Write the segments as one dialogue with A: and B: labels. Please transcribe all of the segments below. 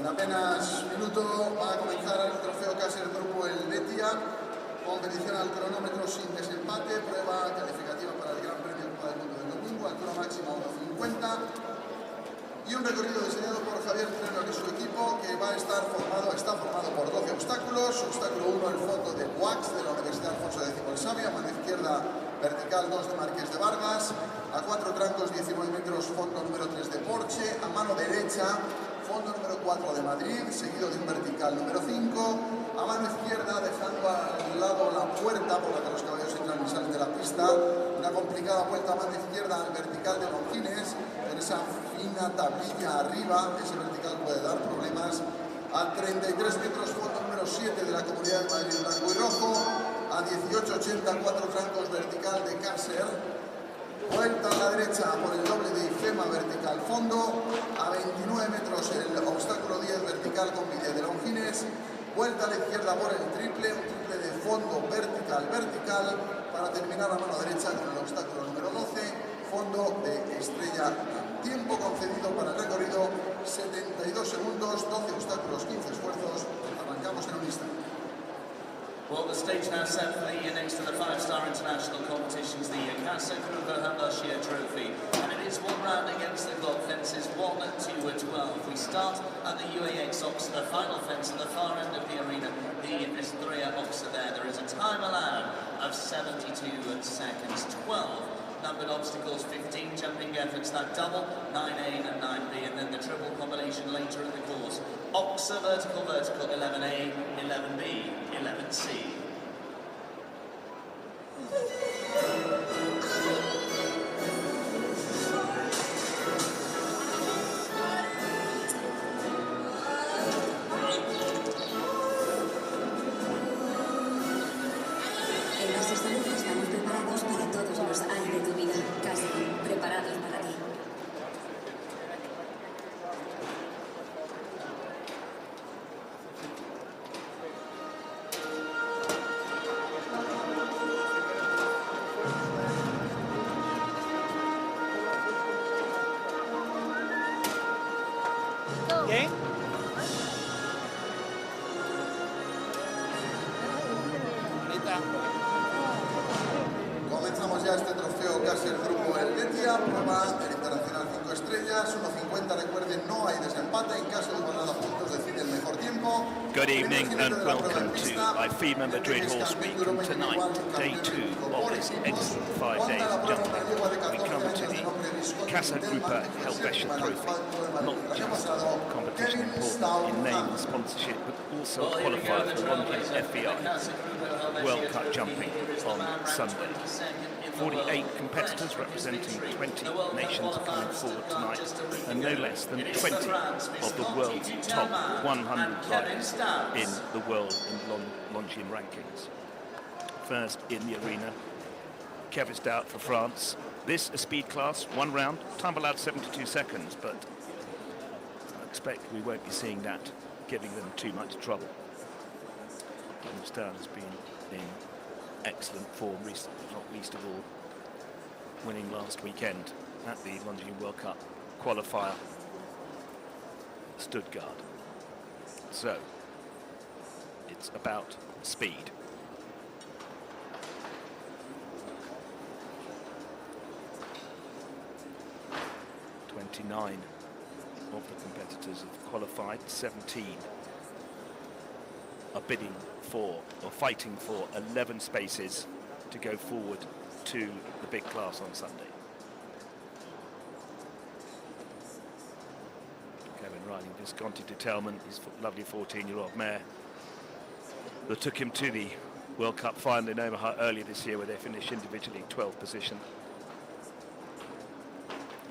A: apenas minuto va a comenzar el trofeo Caser Grupo Helvetia, competición al cronómetro sin desempate, prueba calificativa para el Gran Premio Copa del Mundo del domingo, altura máxima 1.50 y un recorrido diseñado por Javier Trenor y su equipo que está formado por 12 obstáculos. Obstáculo 1, el fondo de Wax de la Universidad Alfonso X el Sabio, a mano izquierda vertical 2 de Marqués de Vargas, a 4 trancos 19 metros, fondo número 3 de Porsche, a mano derecha fondo número 4 de Madrid, seguido de un vertical número 5, a mano izquierda dejando al lado la puerta por la que los caballos entran y salen de la pista, una complicada vuelta a mano izquierda al vertical de Longines, en esa fina tablilla arriba, ese vertical puede dar problemas, a 33 metros fondo número 7 de la Comunidad de Madrid blanco y rojo, a 18,80 4 trancos vertical de Caser, vuelta a la derecha por el doble de IFEMA vertical fondo, a 29 metros el obstáculo 10 vertical con billete de Longines, vuelta a la izquierda por el triple, un triple de fondo vertical para terminar a mano derecha con el obstáculo número 12, fondo de Estrella. Tiempo concedido para el recorrido 72 segundos, 12 obstáculos, 15 esfuerzos. Arrancamos en un instante.
B: Well, the stage now set for the next to the five-star international competitions, the Casa Kruger Hamburshire Trophy. And it is one round against the clock fences, 1, 2, 12. We start at the UAX Oxer, the final fence at the far end of the arena, the Estrella Oxer there. There is a time allowed of 72 seconds, 12. Numbered obstacles, 15 jumping efforts, that double, 9A and 9B, and then the triple combination later in the course. Oxer, vertical, 11A, 11B, 11C.
A: Comenzamos ya este trofeo Caser Grupo Helvetia, prueba del Internacional 5 estrellas, 1.50, recuerden, no hay desempate, en caso de igualdad a puntos decide el mejor tiempo.
C: Good evening and welcome to FEI Madrid Horse Week. Tonight, day 2 of this excellent 5 days of jumping. We come to the Casa Grupa Helvetia Trophy, not just a competition important in name and sponsorship, but also a qualifier for Longines FEI World Cup jumping on Sunday. 48 competitors representing 20 nations are coming forward tonight, and no less than 20 of the world's top 100 riders in the world in Longines rankings. First in the arena, Kevin Stout for France. This a speed class, 1 round, time allowed 72 seconds, but I expect we won't be seeing that giving them too much trouble. Kevin Stout has been in excellent form recently, not least of all winning last weekend at the Longines World Cup qualifier, Stuttgart. So it's about speed. Nine of the competitors have qualified, 17 are bidding for or fighting for 11 spaces to go forward to the big class on Sunday. Kevin riding Visconti de Telman, his lovely 14-year-old mare that took him to the World Cup final in Omaha earlier this year, where they finished individually 12th position.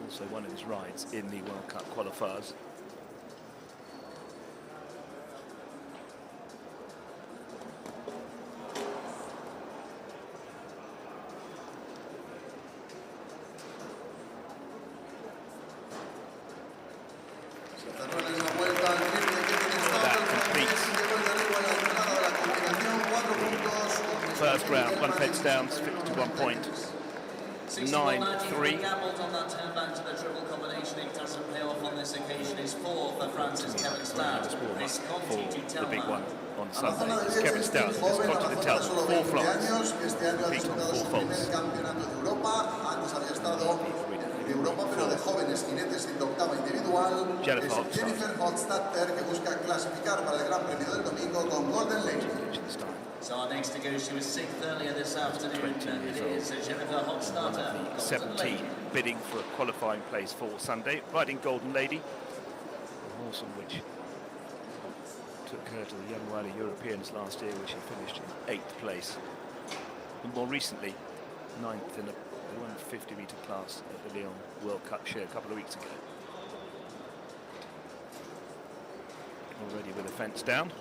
C: Also one of his rides in the World Cup qualifiers. First round, 1 fence down, 51 point. 9-3.
B: Gambled on that turn back to the triple combination. It doesn't pay off on this occasion. It's 4 for Francis Kevin Stout.
C: For the big one on Sunday. It's Kevin Stout. It's Continental. 4 flights. Compete on 4 faults. Jennifer Hogstadter,
A: que busca clasificar para el Gran Premio del domingo con Golden Lady.
B: So our next to go, she was 6th earlier this afternoon. It is Jennifer Hogstadter.
C: 17, bidding for a qualifying place for Sunday, riding Golden Lady, a horse on which took her to the Young Rider Europeans last year, where she finished in 8th place. And more recently, 9th in the 150 metre class at the Lyon World Cup show a couple of weeks ago. Already with the fence down.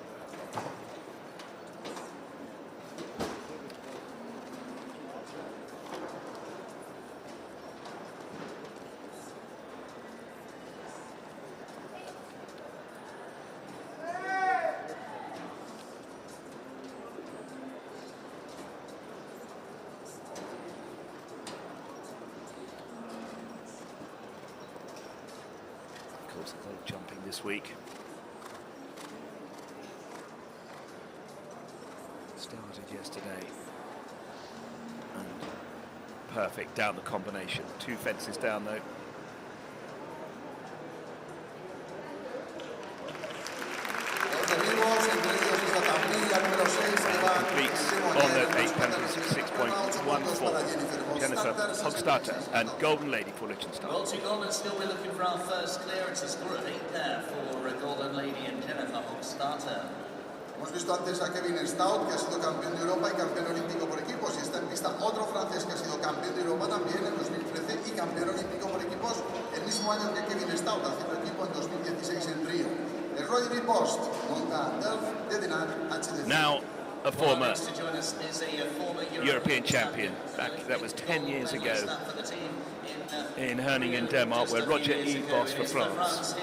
C: Of course, a lot of jumping this week. Started yesterday and perfect down the combination. 2 fences down though. Completes on the 8 penalties, 6.14. Jennifer Hogstadter and Golden Lady for Liechtenstein.
B: Well, 2 gold and still we're looking for our first clearance. A score of 8 there for Golden Lady and Jennifer Hogstadter.
A: Hemos visto antes a Kevin Stout, que ha sido campeón de Europa y campeón olímpico por equipos, y está en pista otro francés que ha sido campeón de Europa también en 2013 y campeón olímpico por equipos el mismo año que Kevin Stout, haciendo equipo en 2016 en Río. El Roger Post monta Delph de Denat HDC.
C: Now a former European champion, that was 10 years ago in Herning, Denmark, where Roger E. Boss for France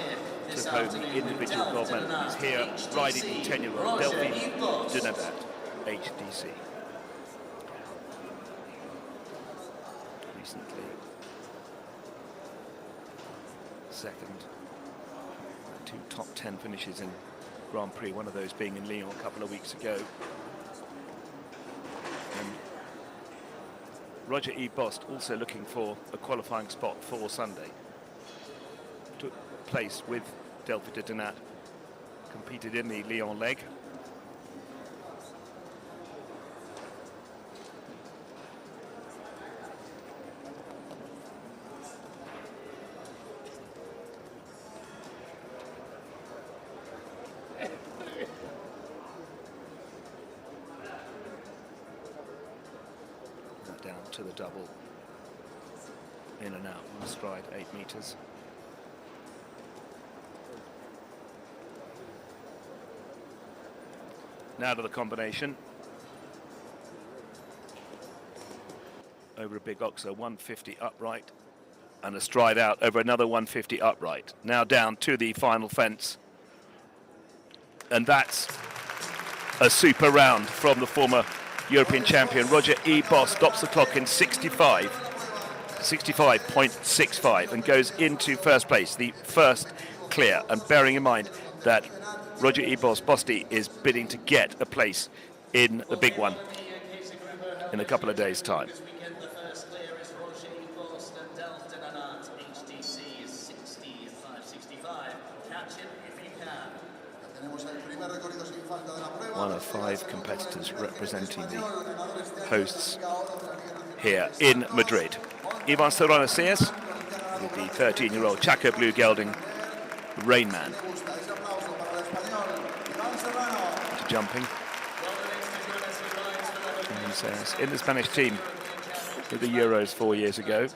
C: took home the individual gold medal. He's here riding the 10-year-old Delphine Dunabat, HDC. Recently, second, 2 top 10 finishes in Grand Prix, one of those being in Lyon a couple of weeks ago. And Roger E. Bost also looking for a qualifying spot for Sunday. Took place with Delphine Dunabat, competed in the Lyon leg. Down to the double, in and out, one stride, 8 meters. Now to the combination. Over a big oxer, 150 upright, and a stride out over another 150 upright. Now down to the final fence. And that's a super round from the former European champion. Roger E. Boss stops the clock in 65.65 and goes into first place, the first clear. And bearing in mind that Roger E. Bosti is bidding to get a place in the big one in a couple of days' time. One of 5 competitors representing the hosts here in Madrid. Ivan Serrano Seas with the 13-year-old Chaco Blue Gelding Rain Man. Into jumping. And Seas in the Spanish team with the Euros 4 years ago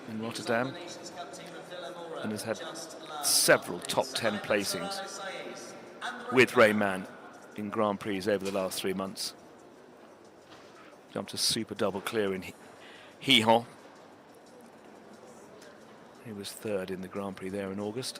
C: in Rotterdam, and has had several top 10 placings with Rain Man in Grand Prix over the last 3 months. Jumped a super double clear in Gijón. He was 3rd in the Grand Prix there in August.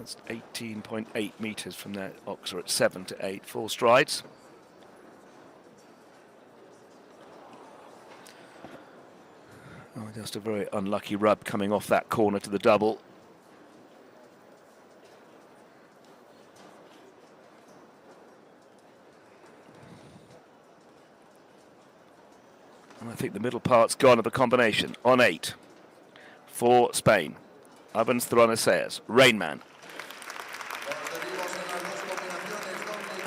C: It's 18.8 metres from there. Oxer at 7 to 8. 4 strides. Oh, just a very unlucky rub coming off that corner to the double. And I think the middle part's gone of the combination. On 8 for Spain. Abans Thronaceas, Rainman.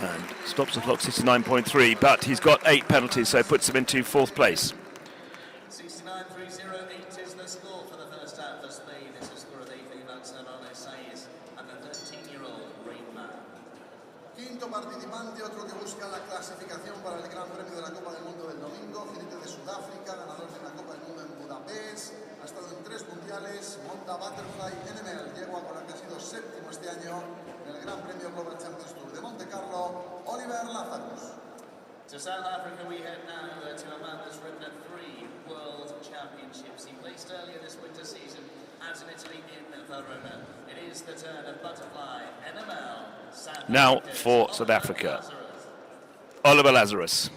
C: And stops the clock 69.3, but he's got 8 penalties, so puts him into 4th place.
B: 69.308 is the score for the first half for Spain. It's a score of 8 Abans Thronaceas and the 13-year-old Rainman.
A: Quinto participante, otro que busca la clasificación para el Gran Premio de la Copa del Mundo del domingo, jinete de Sudáfrica, ganador de la Copa del Mundo en Budapest, ha estado en 3 mundiales, monta Butterfly NML, yegua con la que ha sido 7º este año en el Gran Premio Global Champions Tour de Monte Carlo, Oliver Lazarus.
B: To South Africa we head now to a man that's ridden at 3 World Championships. He placed earlier this winter season as in Italy in Verona. It is the turn of Butterfly NML. South
C: Now
B: Africa's
C: for South Africa,
B: Lazarus.
C: Oliver Lazarus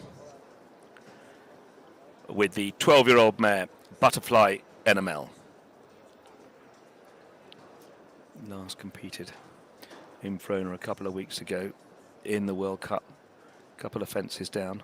C: with the 12-year-old mare Butterfly NML. Last competed in Verona a couple of weeks ago in the World Cup. Couple of fences down.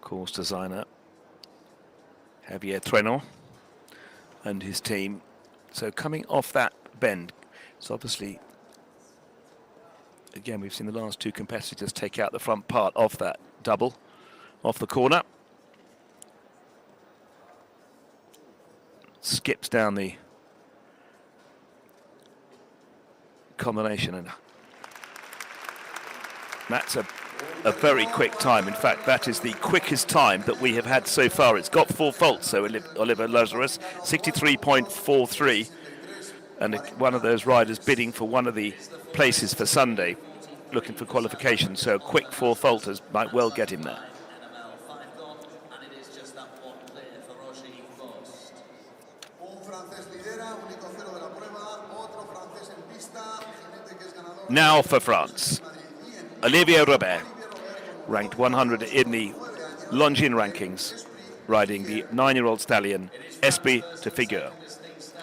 C: Course designer Javier Trenor and his team. So coming off that bend, it's obviously, again, we've seen the last 2 competitors take out the front part of that double off the corner. Skips down the combination, and that's a very quick time. In fact, that is the quickest time that we have had so far. It's got 4 faults, so Oliver Lazarus, 63.43, and one of those riders bidding for one of the places for Sunday, looking for qualification, so a quick 4 faulters might well get him there. Now for France, Olivier Robert, ranked 100 in the Longines rankings, riding the 9-year-old stallion Esprit de Figure. Sixth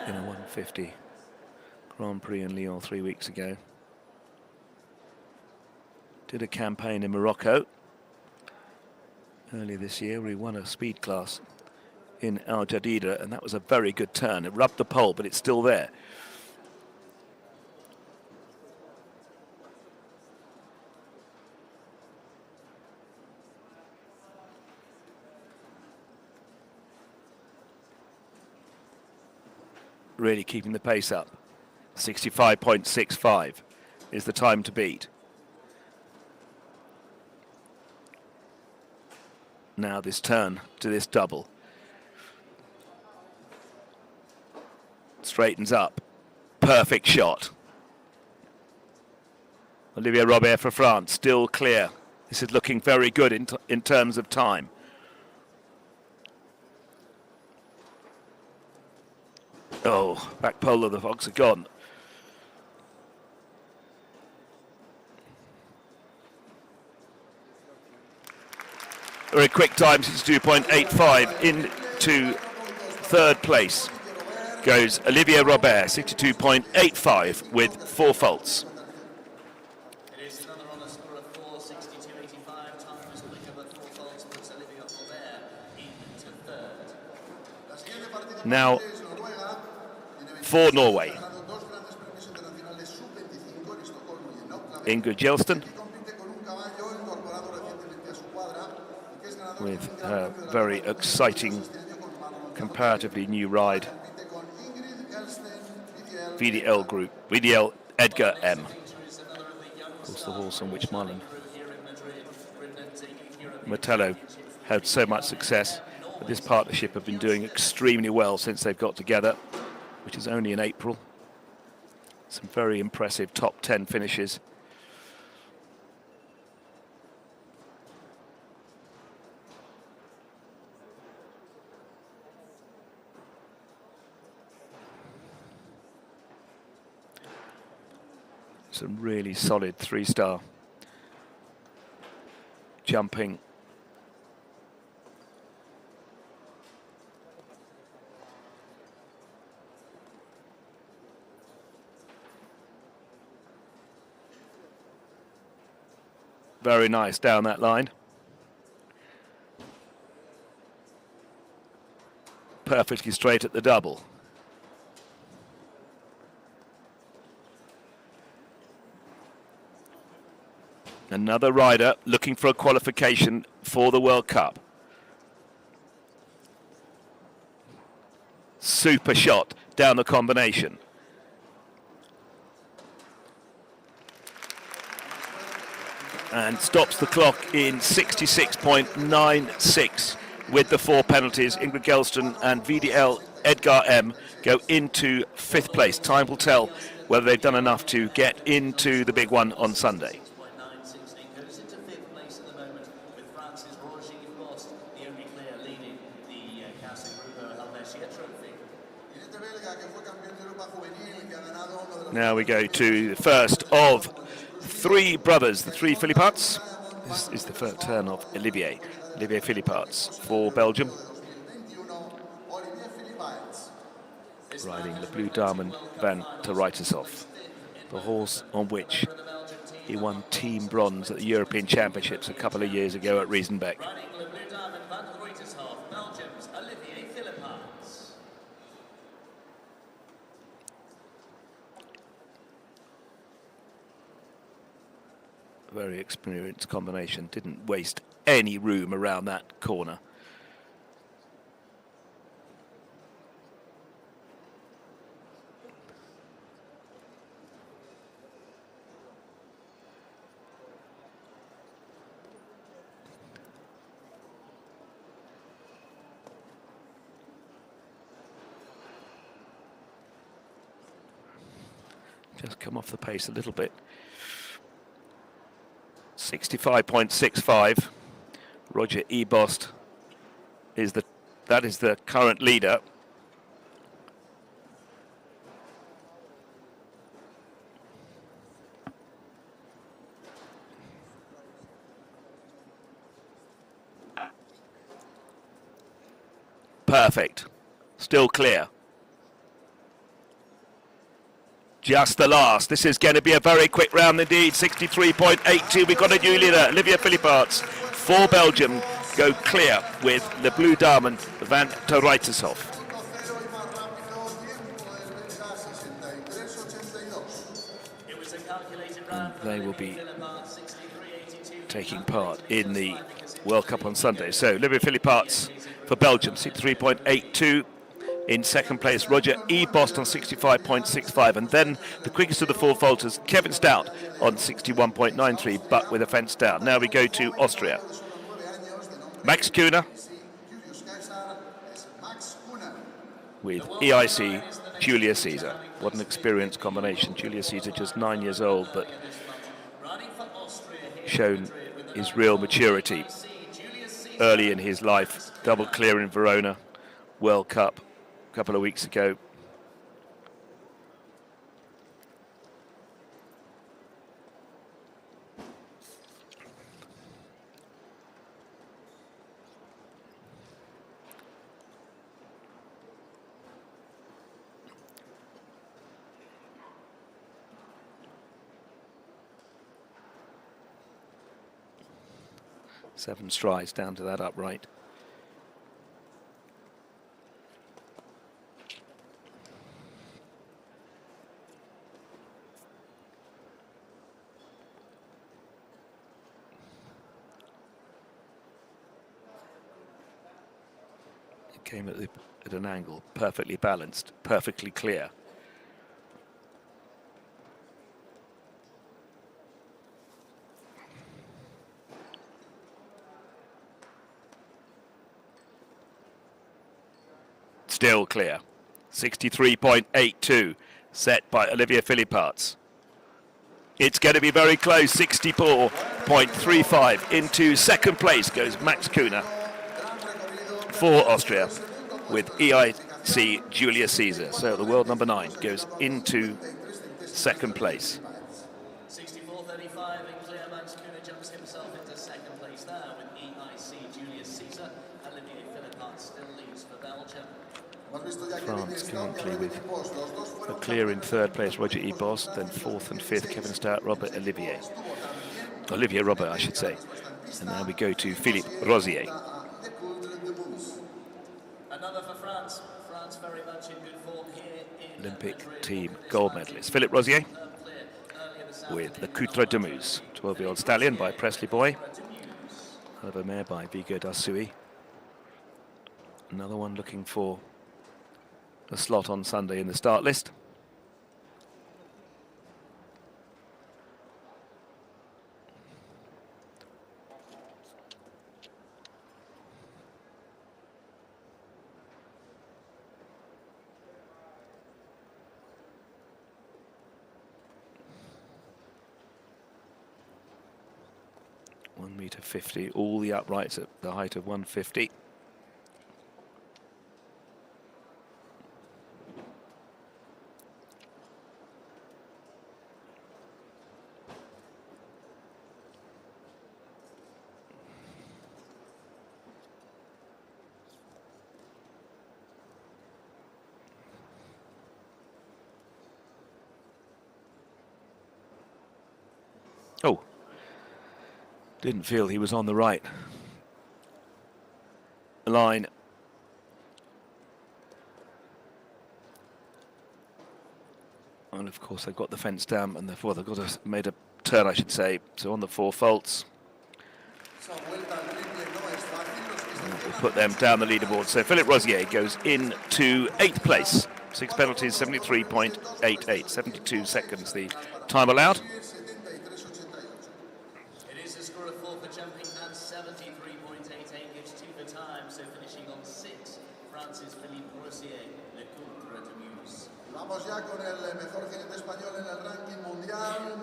C: in a 150 Grand Prix in Lyon 3 weeks ago. Did a campaign in Morocco earlier this year where he won a speed class in Al Jadida, and that was a very good turn. It rubbed the pole, but it's still there. Really keeping the pace up. 65.65 is the time to beat. Now this turn to this double. Straightens up. Perfect shot. Olivier Robert for France, still clear. This is looking very good in terms of time. Oh, back pole of the Fox are gone. Very quick time, 62.85 into 3rd place. Goes Olivier Robert, 62.85 with 4 faults.
B: It is another on a score of 4:62.85. Time was quicker, but 4 faults puts Olivier Robert into 3rd.
C: Now for Norway, Inge Gjelston. with a very exciting, comparatively new ride. VDL Edgar M. Of course, the horse on which Marlon Martello had so much success. But this partnership have been doing extremely well since they've got together, which is only in April. Some very impressive top 10 finishes. Some really solid 3-star jumping. Very nice down that line. Perfectly straight at the double. Another rider looking for a qualification for the World Cup. Super shot down the combination. And stops the clock in 66.96 with the 4 penalties. Ingrid Gelston and VDL Edgar M go into 5th place. Time will tell whether they've done enough to get into the big one on Sunday. Now we go to the first of 3 brothers, the 3 Philipparts. This is the first turn of Olivier Philipparts for Belgium. Riding the Blue Diamond van Terreitasov, the horse on which he won team bronze at the European Championships a couple of years ago at Riesenbeck. Very experienced combination, didn't waste any room around that corner. Just come off the pace a little bit. 65.65. Roger Ebost is the current leader. Perfect. Still clear. Just the last. This is going to be a very quick round indeed. 63.82. We've got a new leader, Olivier Philipparts. For Belgium, go clear with the Blue Diamond van Terreitasov. And they will be taking part in the World Cup on Sunday. So Olivier Philipparts for Belgium, 63.82. In second place, Roger Ebost on 65.65, and then the quickest of the 4 falters, Kevin Stout on 61.93, but with a fence down. Now we go to Austria. Max Kuhner with EIC Julia Caesar. What an experienced combination. Julia Caesar just 9 years old, but shown his real maturity early in his life. Double clear in Verona, World Cup a couple of weeks ago. Seven strides down to that upright. came at an angle, perfectly balanced, perfectly clear. Still clear. 63.82, set by Olivier Philipparts. It's going to be very close, 64.35. Into second place goes Max Kühne for Austria with EIC Julius Caesar. So the world number 9 goes into second place.
B: 64.35 in clear. Max Kühne jumps himself into second place there with EIC Julius Caesar. Olivier Philipparts still leads for Belgium.
C: France currently with a clear in third place, Roger E. Boss, then fourth and fifth, Kevin Stout, Olivier Robert, I should say. And now we go to Philippe Rosier.
B: Another for France. France very much in good form here in
C: Olympic
B: Madrid.
C: team gold medalist. Philippe Rosier with the Coutre de Mousse, 12-year-old stallion by Presley Boy. Another mare by Vigo Darsui. Another one looking for a slot on Sunday in the start list. .150, all the uprights at the height of 150. Oh, didn't feel he was on the right line. And of course they've got the fence down, and therefore they've made a turn, I should say. So on the 4 faults, we'll put them down the leaderboard. So Philippe Rosier goes into 8th place. 6 penalties, 73.88, 72 seconds the time allowed.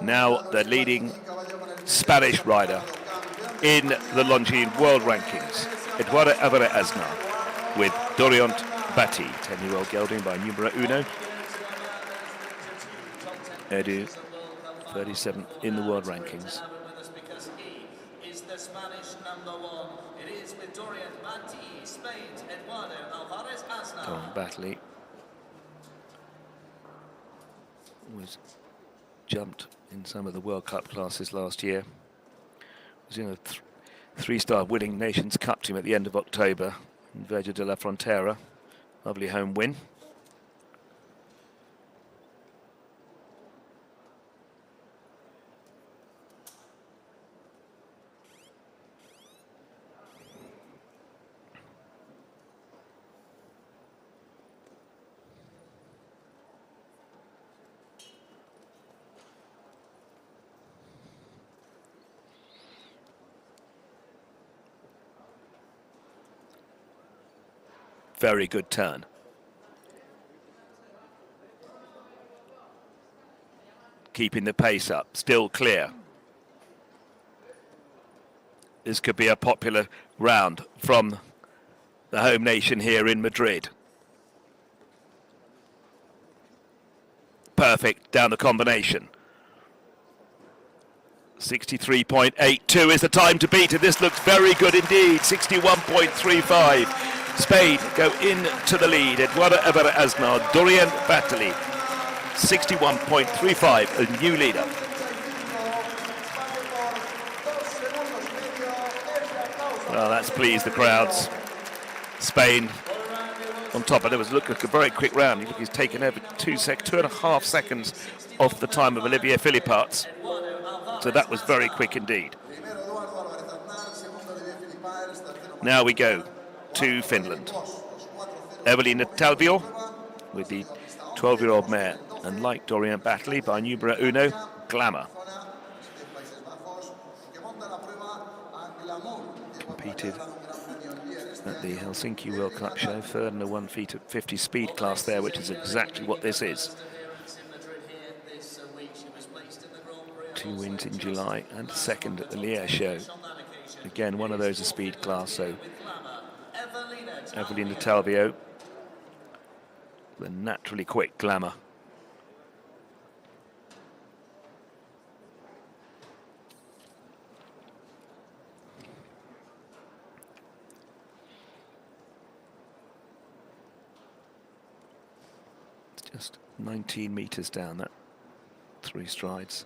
C: Now the leading Spanish rider in the Longines World Rankings, Eduardo Álvarez Aznar, with Dorian Batty, 10-year-old gelding by numero uno. Edu, 37th in the world rankings. Dorian Batty was jumped in some of the World Cup classes last year. Was in a 3-star winning Nations Cup team at the end of October in Verge de la Frontera. Lovely home win. Very good turn. Keeping the pace up, still clear. This could be a popular round from the home nation here in Madrid. Perfect down the combination. 63.82 is the time to beat, and this looks very good indeed. 61.35. Spain go into the lead. Eduardo Álvarez Aznar, Dorian Batty, 61.35, a new leader. Well, that's pleased the crowds. Spain on top, and it was looked like a very quick round. Look, he's taken over 2.5 seconds off the time of Olivier Philipparts. So that was very quick indeed. Now we go to Finland. Evelina Talvio with the 12-year-old mare, and like Dorian Batley by Numero Uno, Glamour. Competed at the Helsinki World Cup show, third in the 150 speed class there, which is exactly what this is. 2 wins in July and second at the Liège show. Again, one of those is speed class, so Evelina Talvio, the naturally quick Glamour. It's just 19 meters down that 3 strides.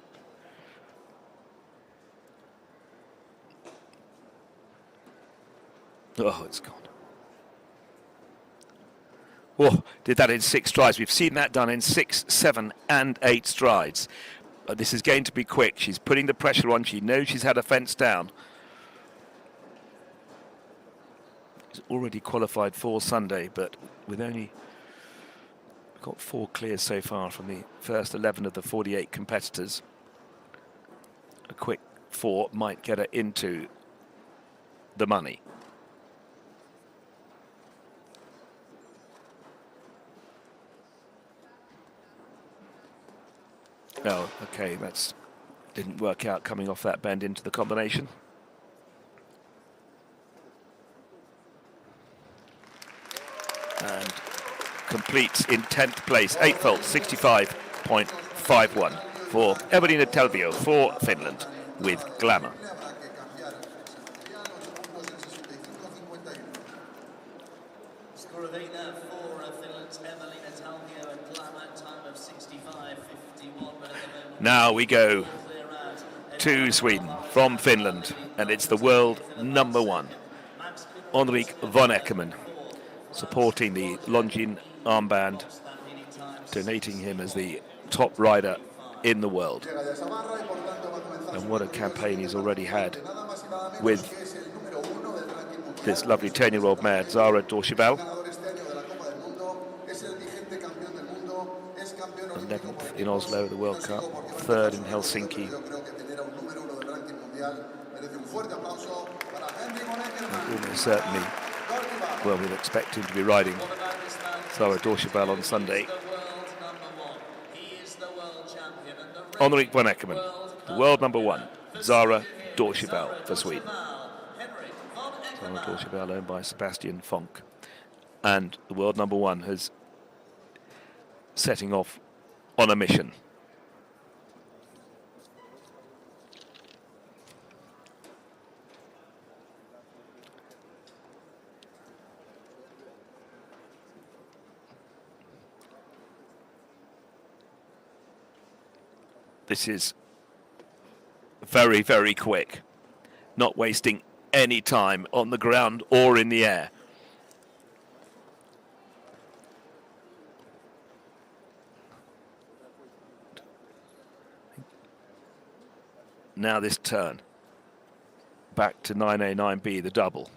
C: Oh, it's gone. Oh, did that in 6 strides. We've seen that done in 6, 7 and 8 strides. This is going to be quick. She's putting the pressure on. She knows she's had a fence down. She's already qualified for Sunday, but with only got 4 clears so far from the first 11 of the 48 competitors. A quick 4 might get her into the money. Oh, okay, that's didn't work out coming off that bend into the combination. And completes in 10th place, 8th fault, 65.51 for Evelina Talvio for Finland with Glamour.
B: Score of 8 there for Finland's Evelina Talvio and Glamour, time of 65.51.
C: Now we go to Sweden from Finland, and it's the world number 1, Henrik von Eckermann, supporting the Longines armband, donating him as the top rider in the world. And what a campaign he's already had with this lovely 10-year-old mare, Zara Dorschibal. 11th in Oslo, the World Cup, 3rd in Helsinki. And almost certainly, well, we'll expect him to be riding Zara Dorschibal on Sunday. Henrik von Eckermann, the world number 1, Zara Dorschibal for Sweden. Zara Dorschibal owned by Sebastian Fonck. And the world number 1 has setting off on a mission. This is very, very quick, not wasting any time on the ground or in the air. Now this turn, back to 9A, 9B, the double,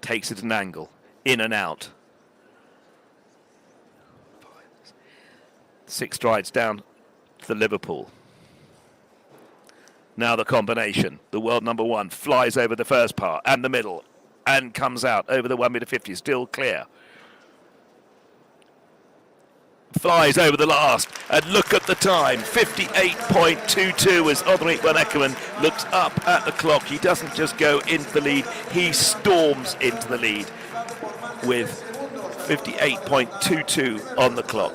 C: takes it an angle, in and out. 6 strides down to the Liverpool. Now the combination, the world number 1 flies over the first part and the middle and comes out over the 1m50, still clear. Flies over the last, and look at the time, 58.22 as Henrik von Eckermann looks up at the clock. He doesn't just go into the lead, he storms into the lead with 58.22 on the clock.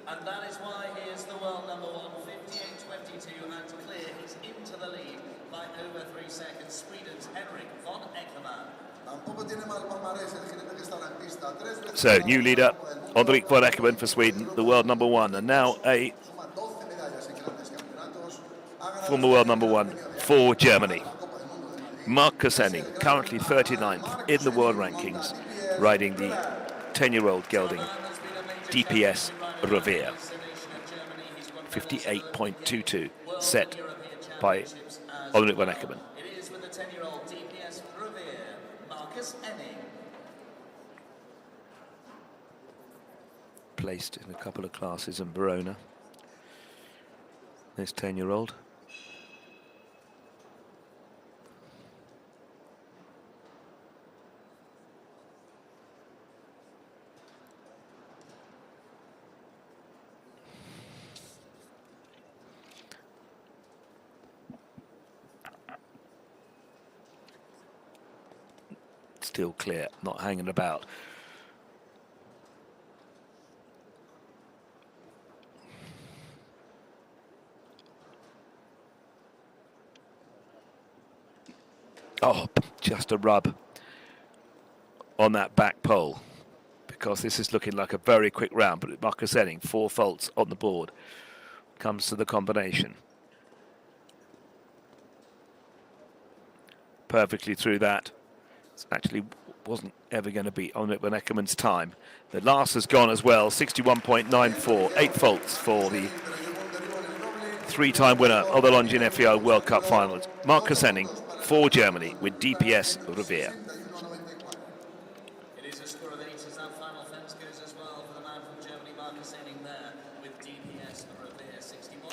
B: And that is why he is the world number 1, 58.22, and clear. He's into the lead by over 3 seconds. Sweden's Henrik von Eckermann.
C: So, new leader, Henrik von Eckermann for Sweden, the world number 1, and now a former world number 1 for Germany. Markus Henning, currently 39th in the world rankings, riding the 10-year-old gelding DPS Revere. 58.22 set by Henrik von Eckermann.
B: It is with the 10-year-old DPS Revere, Markus Henning.
C: placed in a couple of classes in Verona. This 10-year-old. Still clear, not hanging about. Oh, just a rub on that back pole, because this is looking like a very quick round. But Marcus Henning, 4 faults on the board, comes to the combination. Perfectly through that. It actually wasn't ever going to be Onrik van Eckerman's time. The last has gone as well, 61.94, 8 faults for the 3-time winner of the Longines FEI World Cup Finals, Marcus Henning, for Germany with DPS Revere.
B: It is a score of 8 as that final fence goes as well for the man from Germany, Marcus Henning, there with DPS Revere, 61.94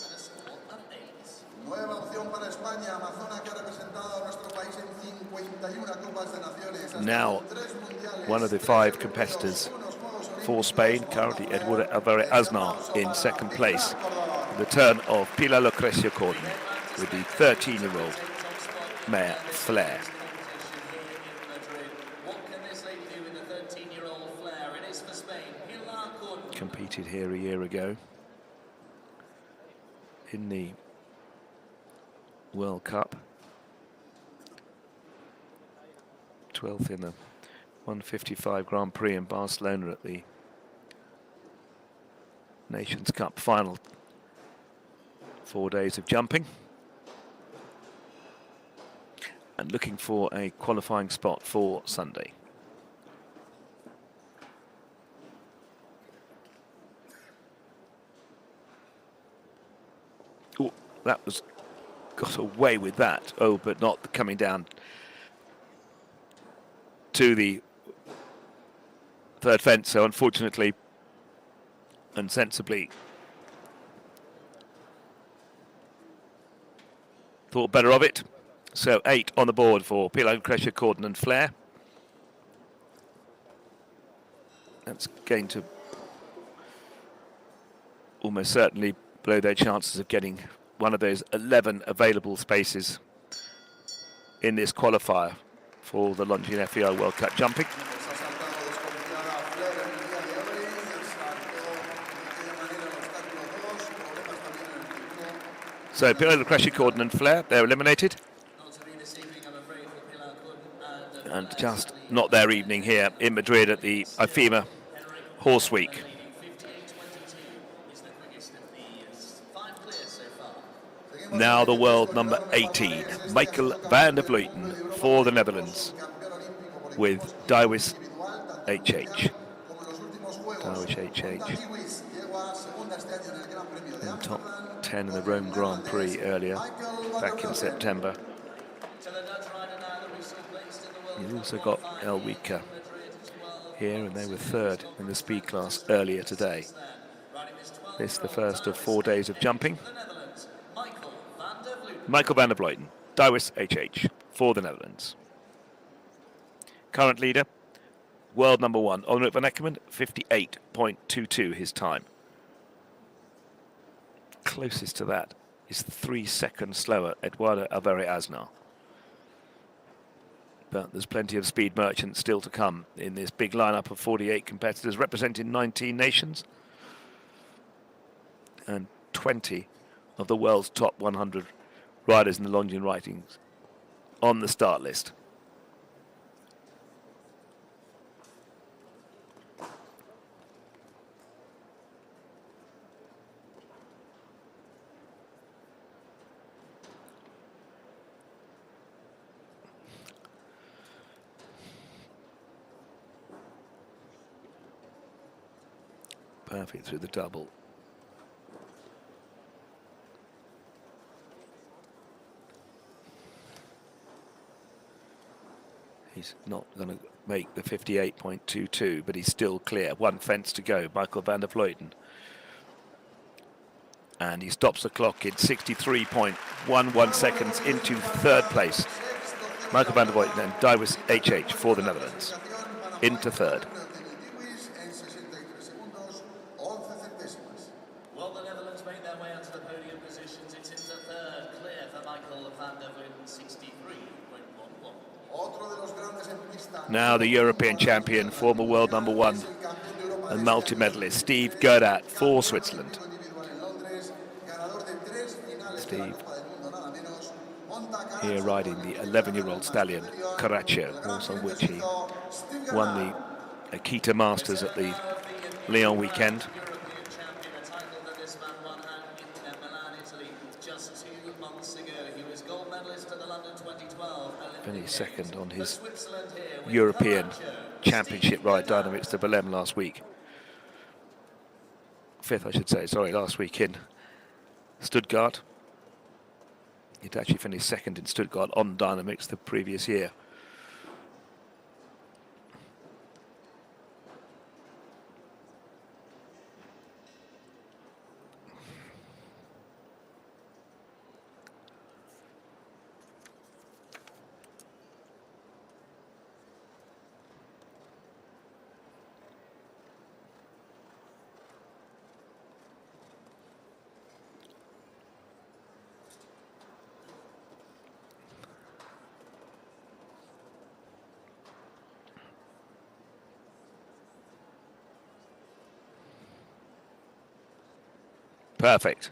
B: and a score of 8.
A: Nueva opción para España, Amazona, que ha representado a nuestro país en 51 Copas de Naciones.
C: Now, one of the 5 competitors for Spain, currently Eduardo Alvarez Aznar in second place. The turn of Pilar Lucrecia-Corden with the 13-year-old mare Flair.
B: What can this lady do with the 13-year-old Flair? It is for Spain, Pilar Corden.
C: Competed here a year ago in the World Cup. 12th in the 155 Grand Prix in Barcelona at the Nations Cup final. 4 days of jumping. And looking for a qualifying spot for Sunday. Oh, that was got away with that. Oh, but not coming down to the third fence. So unfortunately and sensibly thought better of it. So 8 on the board for Pilar Lucrecia-Corden and Flair. That's going to almost certainly blow their chances of getting one of those 11 available spaces in this qualifier for the Longines FEI World Cup jumping. So Pilar Lucrecia-Corden and Flair, they're eliminated. And just not their evening here in Madrid at the IFEMA Horse Week. Now the world number 18, Michael van der Vleuten for the Netherlands with Dawis HH. Dawis HH in top 10 in the Rome Grand Prix earlier, back in September. You've also got Elwika here, and they were 3rd in the speed class earlier today. This is the first of 4 days of jumping. Michael van der Vleuten, Dawis HH for the Netherlands. Current leader, world number 1, Onrik van Eckerman, 58.22 his time. Closest to that is 3 seconds slower, Eduardo Alvarez Aznar. But there's plenty of speed merchants still to come in this big lineup of 48 competitors representing 19 nations and 20 of the world's top 100 riders in the Longines ratings on the start list. Perfect through the double. He's not going to make the 58.22, but he's still clear. One fence to go, Michael van der Vleuten. And he stops the clock in 63.11 seconds into third place. Michael van der Vleuten and Daiwis HH for the Netherlands into third.
B: Well, the Netherlands made their way onto the podium positions. It's into third, clear for Michael van der Vleuten, 63.11.
C: Now the European champion, former world number one and multi-medalist Steve Gerdat for Switzerland. Steve here riding the 11-year-old stallion Caraccio, horse on which he won the Akita Masters at the Lyon weekend. Finished second on his European Championship ride Dynamics de Belém last week. Fifth, I should say, sorry, last week in Stuttgart. He'd actually finished second in Stuttgart on Dynamics the previous year. Perfect.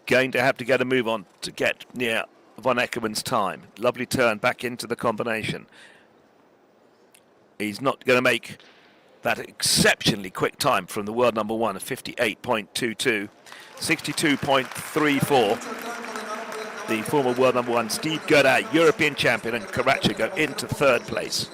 C: Going to have to get a move on to get near Von Eckermann's time. Lovely turn back into the combination. He's not going to make that exceptionally quick time from the world number one of 58.22, 62.34. The former world number one, Steve Gerdat, European champion, and Caraccio go into third place.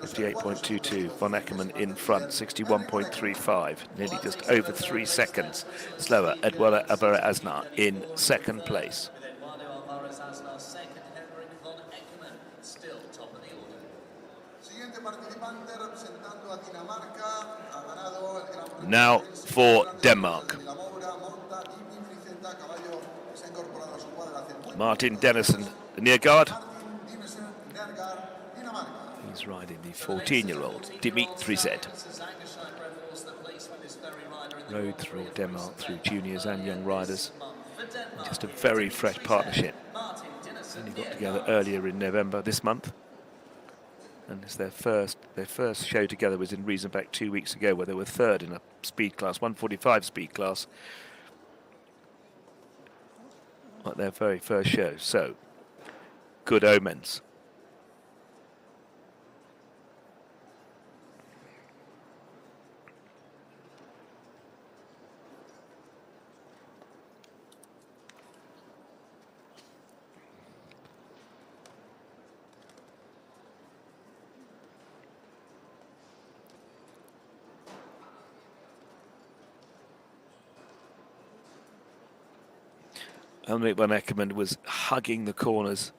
C: 58.22, Von Eckermann in front, 61.35, nearly just over 3 seconds slower. Eduardo Alvarez Aznar in second place. Now for Denmark. Martin Dennison, the Neergaard. He's riding the 14-year-old Dimitri Z. Rode through Denmark through juniors and young riders. Just a very fresh partnership. Only got together earlier in November this month. And it's their first show together was in Riesenbeck 2 weeks ago, where they were third in a speed class, 145 speed class. At their very first show. So, good omens. Helmut Van Eckermann was hugging the corners,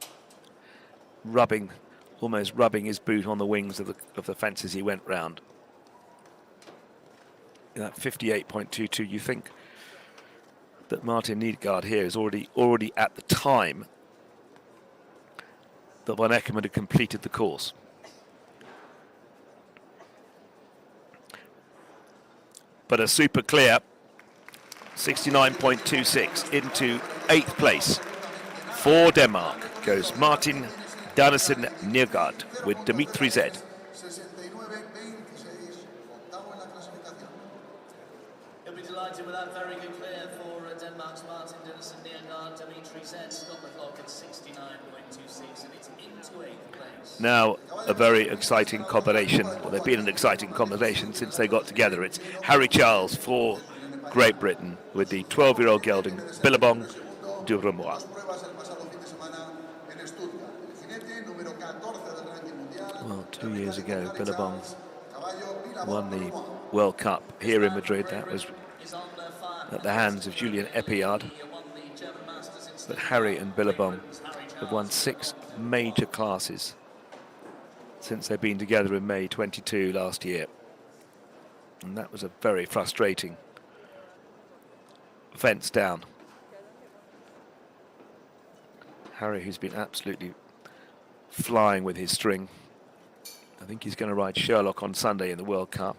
C: almost rubbing his boot on the wings of the fences he went round. In that 58.22, you think that Martin Neergaard here is already at the time that Van Eckermann had completed the course. But a super clear 69.26 into 8th place. For Denmark goes Martin Dennison Neergaard with Dimitri Z.
B: He'll be delighted with that very good clear for Denmark's Martin Dennison Neergaard. Dimitri Z stopped the clock at 69.26 and it's into 8th place.
C: Now a very exciting combination. Well, they've been an exciting combination since they got together. It's Harry Charles for Great Britain with the 12-year-old gelding Billabong du Remois. Well, 2 years ago, Billabong won the World Cup here in Madrid. That was at the hands of Julien Epillard. But Harry and Billabong have won 6 major classes since they've been together in May 22 last year. And that was a very frustrating fence down. Harry, who's been absolutely flying with his string. I think he's going to ride Sherlock on Sunday in the World Cup.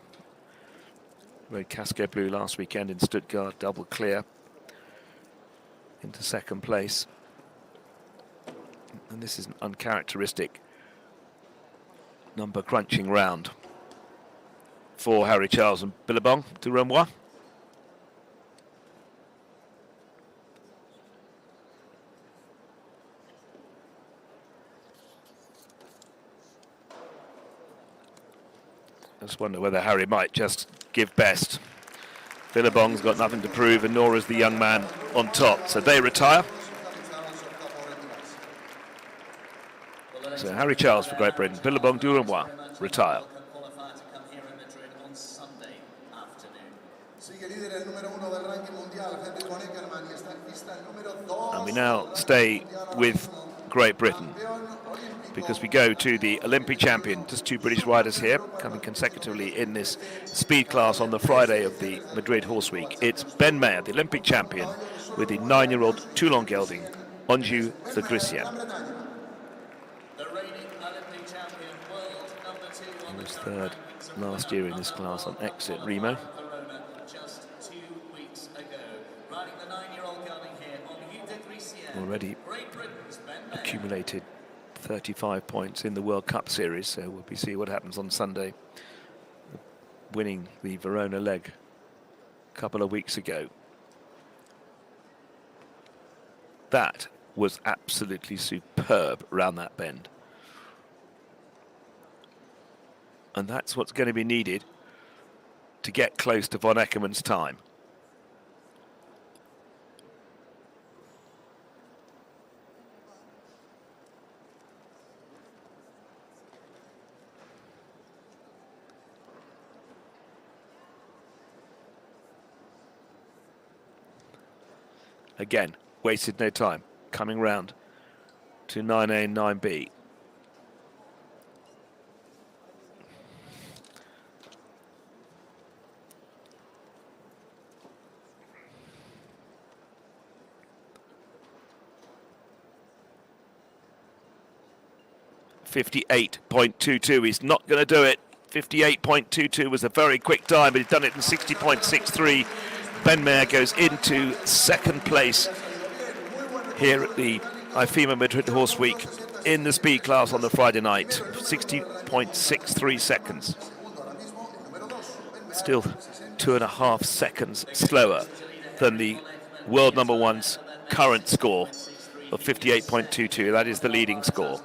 C: Rode Casco Blue last weekend in Stuttgart, double clear into second place. And this is an uncharacteristic number crunching round for Harry Charles and Billabong du Remois. I just wonder whether Harry might just give best. Billabong's got nothing to prove, and nor is the young man on top. So they retire. So Harry Charles for Great Britain, Billabong du Remois retire. And we now stay with Great Britain, because we go to the Olympic champion. Just 2 British riders here, coming consecutively in this speed class on the Friday of the Madrid Horse Week. It's Ben Mayer, the Olympic champion, with the 9-year-old Toulon gelding, Anjou the Grecian. He was 3rd last year in this class on exit Remo. Already accumulated 35 points in the World Cup series, so we'll see what happens on Sunday. Winning the Verona leg a couple of weeks ago. That was absolutely superb round that bend. And that's what's going to be needed to get close to von Eckermann's time. Again, wasted no time, coming round to 9A and 9B. .22, he's not going to do it. 58.22 was a very quick time, but he's done it in 60.63. Ben Mayer goes into second place here at the IFEMA Madrid Horse Week in the speed class on the Friday night. 60.63 seconds. Still 2.5 seconds slower than the world number one's current score of 58.22. That is the leading score.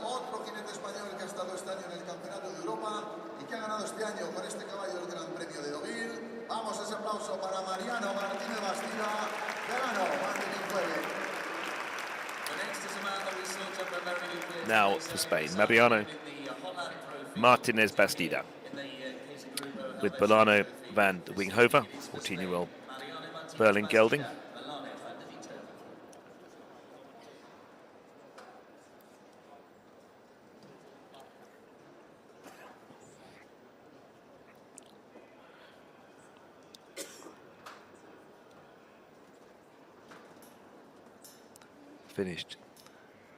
A: Otro jinete español que ha estado este año en el Campeonato de Europa y que ha ganado este año con este caballo el Gran Premio de Deauville. Vamos a ese aplauso para Mariano Martínez Bastida, que ganó Madrid Enjoy.
C: Now for Spain, Mariano Martinez Bastida with Bolano van de Winghoven, 14-year-old Berlin gelding. Finished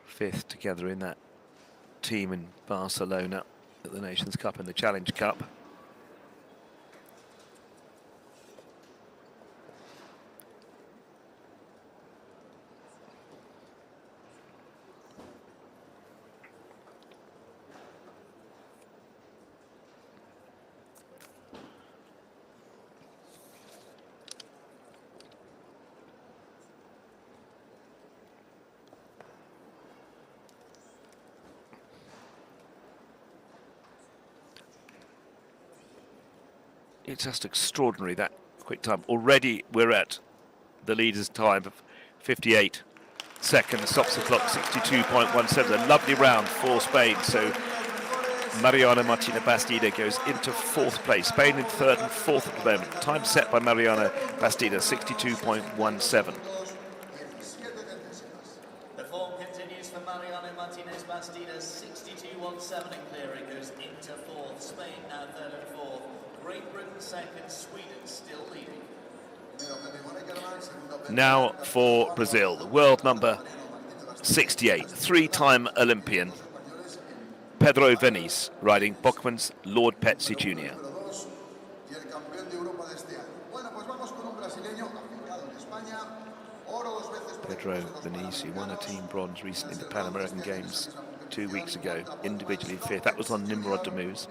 C: 5th together in that team in Barcelona at the Nations Cup and the Challenge Cup. It's just extraordinary, that quick time. Already we're at the leader's time of 58 second, stops the clock, 62.17. A lovely round for Spain. So Mariana Martina Bastida goes into fourth place. Spain in third and fourth at the moment. Time set by Mariana Bastida, 62.17.
B: The form continues for Mariana Martinez Bastida, 62.17 and clearing, goes into fourth. Spain now third and fourth. Great Britain second, Sweden still leading.
C: Now for Brazil, the world number 68, three-time Olympian, Pedro Vinícius, riding Bockmann's Lord Petzi Jr. Pedro Vinícius, who won a team bronze recently in the Pan American Games 2 weeks ago, individually fifth. That was on Nimrod de Moos.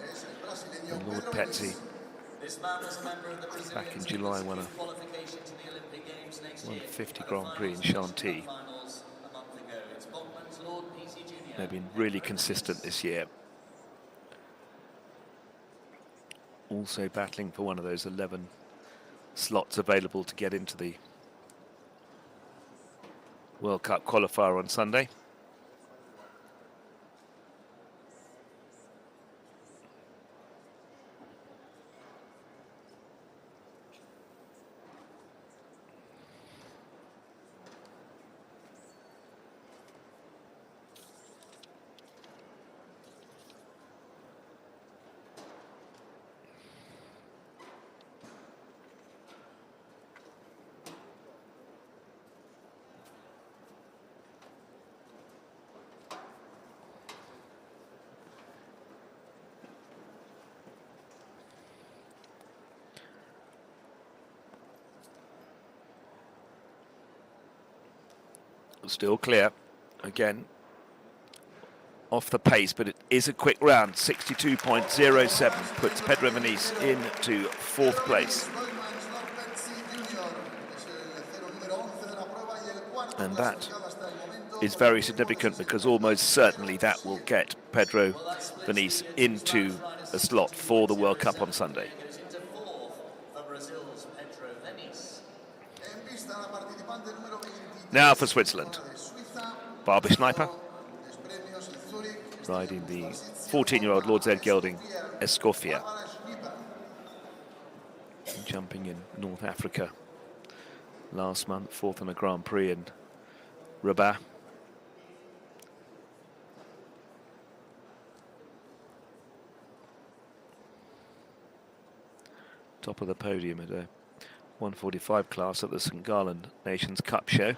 C: And Lord Petzi, back in July, won a 150 Grand Prix in Chantilly. They've been really consistent this year. Also battling for one of those 11 slots available to get into the World Cup qualifier on Sunday. Still clear, again, off the pace, but it is a quick round. 62.07 puts Pedro Vinícius into fourth place. And that is very significant because almost certainly that will get Pedro Vinícius into a slot for the World Cup on Sunday. Now for Switzerland, Barbara Schneiper, riding the 14-year-old Lord Z Gelding Escoffier, jumping in North Africa last month, fourth on a Grand Prix in Rabat. Top of the podium at a 145 class at the St. Gallen Nations Cup show.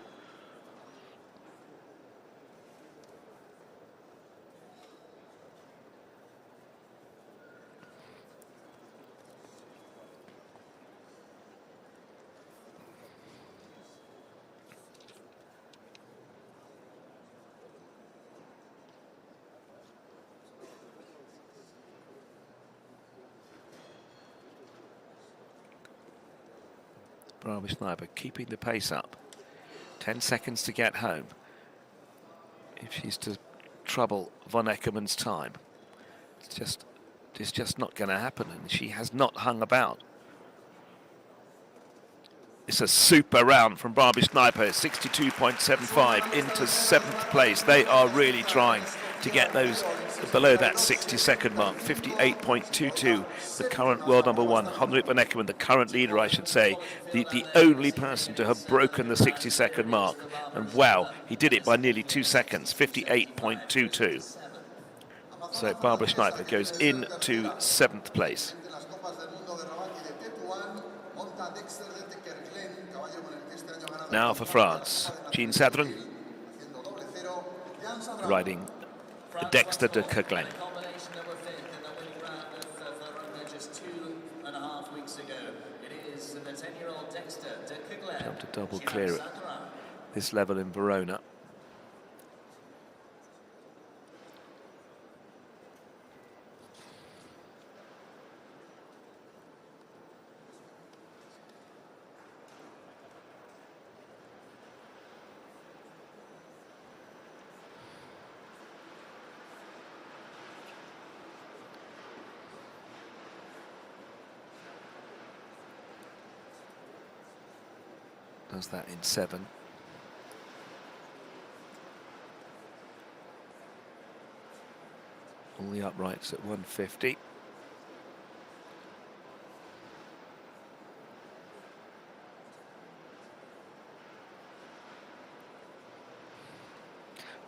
C: Barbara Schneiper keeping the pace up. 10 seconds to get home. If she's to trouble von Eckermann's time, it's just not going to happen, and she has not hung about. It's a super round from Barbara Schneiper, 62.75 into seventh place. They are really trying to get those below that 60-second mark. 58.22, the current world number one, Henrik von Eckermann, the current leader, I should say, the only person to have broken the 60-second mark. And wow, he did it by nearly 2 seconds, 58.22. So Barbara Schneiper goes into seventh place. Now for France, Jean Sadran, riding Dexter de Kerglen. Jumped a double clear at this level in Verona. Does that in 7. All the uprights at 150.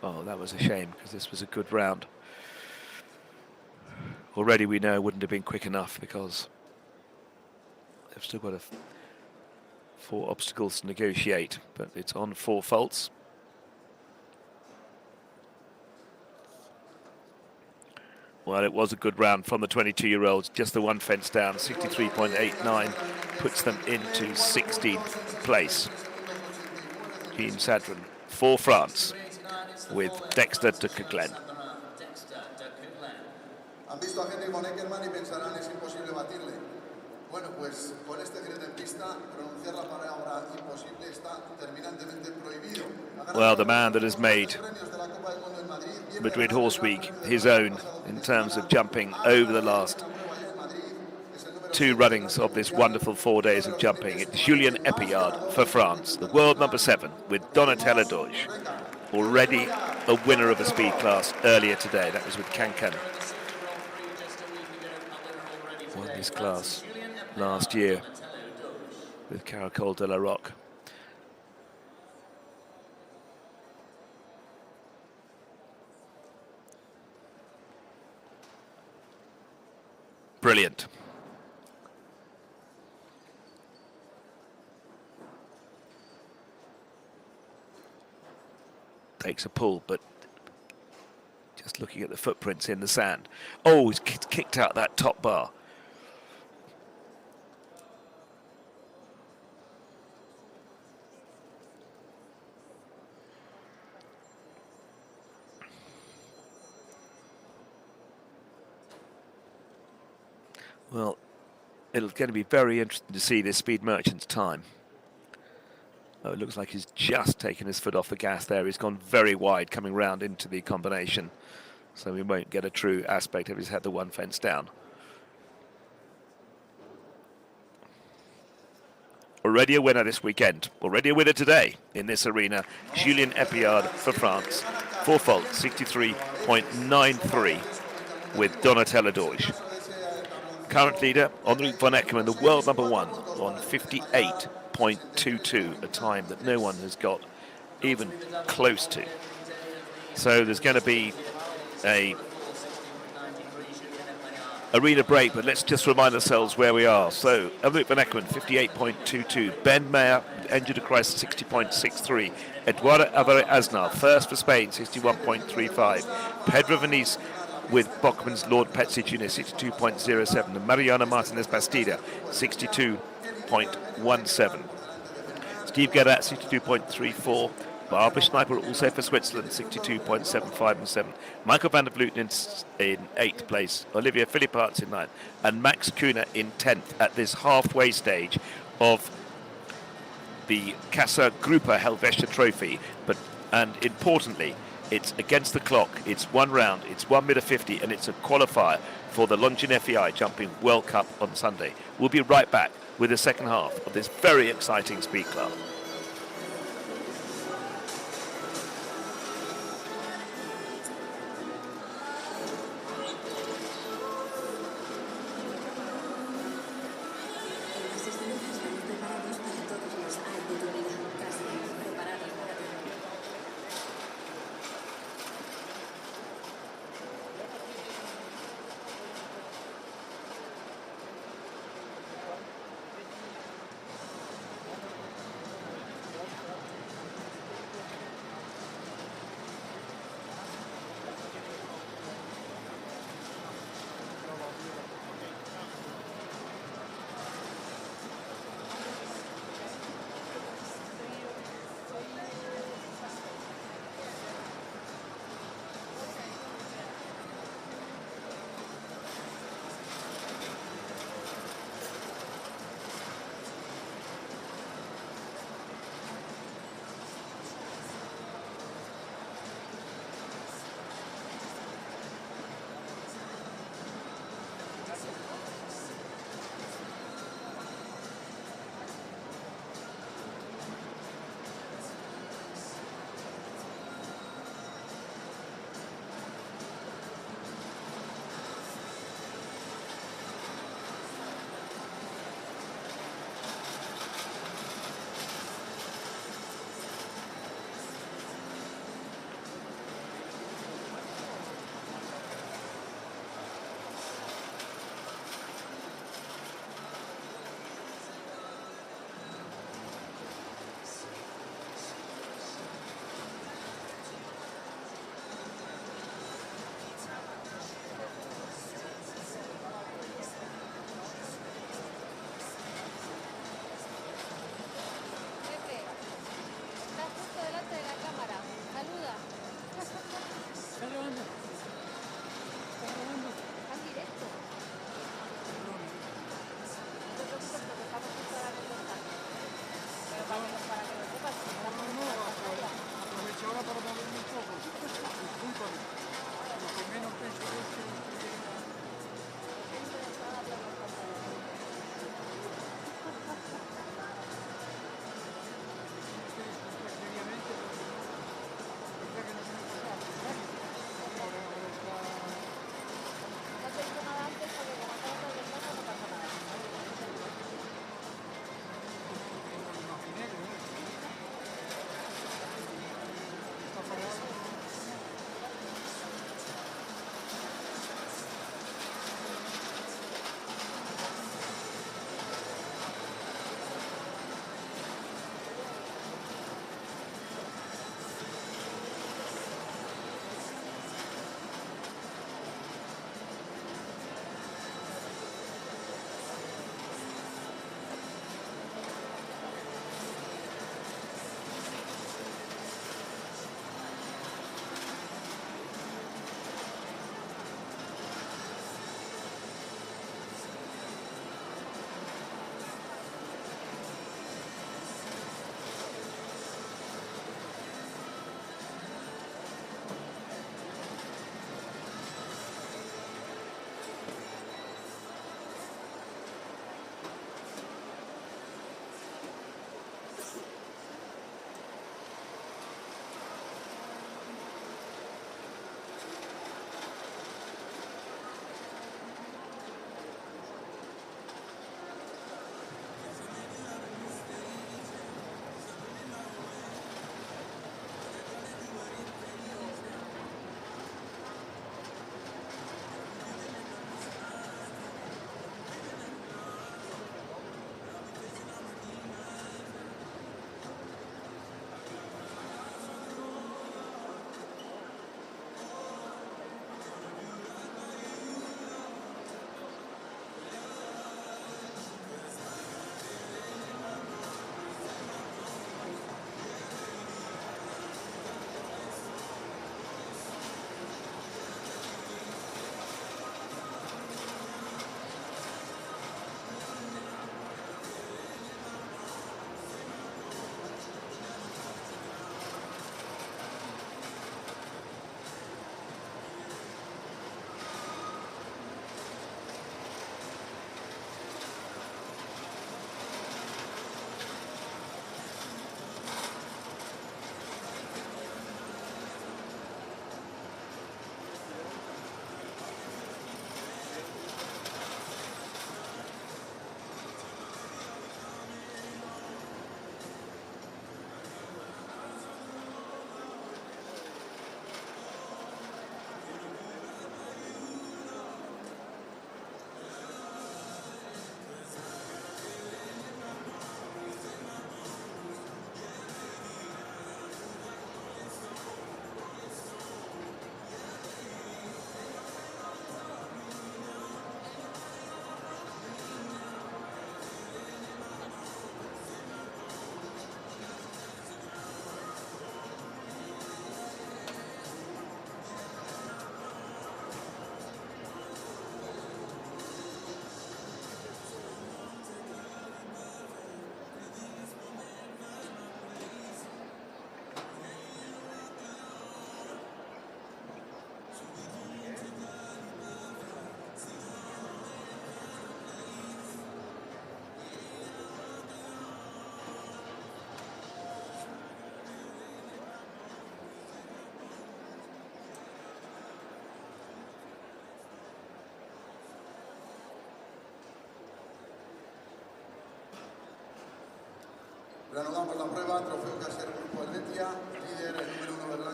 C: Oh, that was a shame, because this was a good round. Already we know it wouldn't have been quick enough, because they've still got 4 obstacles to negotiate, but it's on 4 faults. Well, it was a good round from the 22-year-olds. Just the one fence down, 63.89, puts them into 16th place. Jean Sadran for France, with Dexter de Coquelin.
A: Han visto a Henry von Eckermann y pensarán es imposible batirle. Bueno, pues con este jinete en pista, pronunciar la palabra imposible está terminantemente prohibido.
C: Well, the man that has made Madrid Horse Week his own in terms of jumping over the last 2 runnings of this wonderful 4 days of jumping. It's Julien Epillard for France, the world number 7, with Donatella Doge, already a winner of a speed class earlier today. That was with Cancan. Won this class last year with Caracol de la Roque. Brilliant. Takes a pull, but just looking at the footprints in the sand. Oh, he's kicked out that top bar. Well, it's going to be very interesting to see this Speed Merchant's time. Oh, it looks like he's just taken his foot off the gas there. He's gone very wide coming round into the combination, so we won't get a true aspect if he's had the one fence down. Already a winner this weekend, already a winner today in this arena. Julien Epillard for France, 4 fault, 63.93 with Donatella Doge. Current leader, Henri von Eckermann, the world number 1, on 58.22, a time that no one has got even close to. So there's going to be a arena break, but let's just remind ourselves where we are. So Henri von Eckermann, 58.22. Ben Mayer, Angel de Christ, 60.63. Eduardo Alvarez Aznar, first for Spain, 61.35. Pedro Venice with Bockman's Lord Petsy Jr., 62.07, and Mariana Martinez Bastida, 62.17. Steve Gerrard, 62.34. Barbara Schneiper also for Switzerland, 62.75 and 7. Michael van der Vleuten in 8th place. Olivia Philipparts in 9th. And Max Kuhner in 10th at this halfway stage of the Casa Grupa Helvetia Trophy. And importantly, it's against the clock. It's 1 round, it's 1 meter 50, and it's a qualifier for the Longines FEI Jumping World Cup on Sunday. We'll be right back with the second half of this very exciting speed club.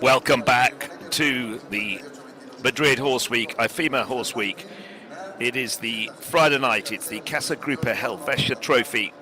C: Welcome back to the Madrid Horse Week, IFEMA Horse Week. It is the Friday night, it's the Casa Grupa Helvetia Trophy,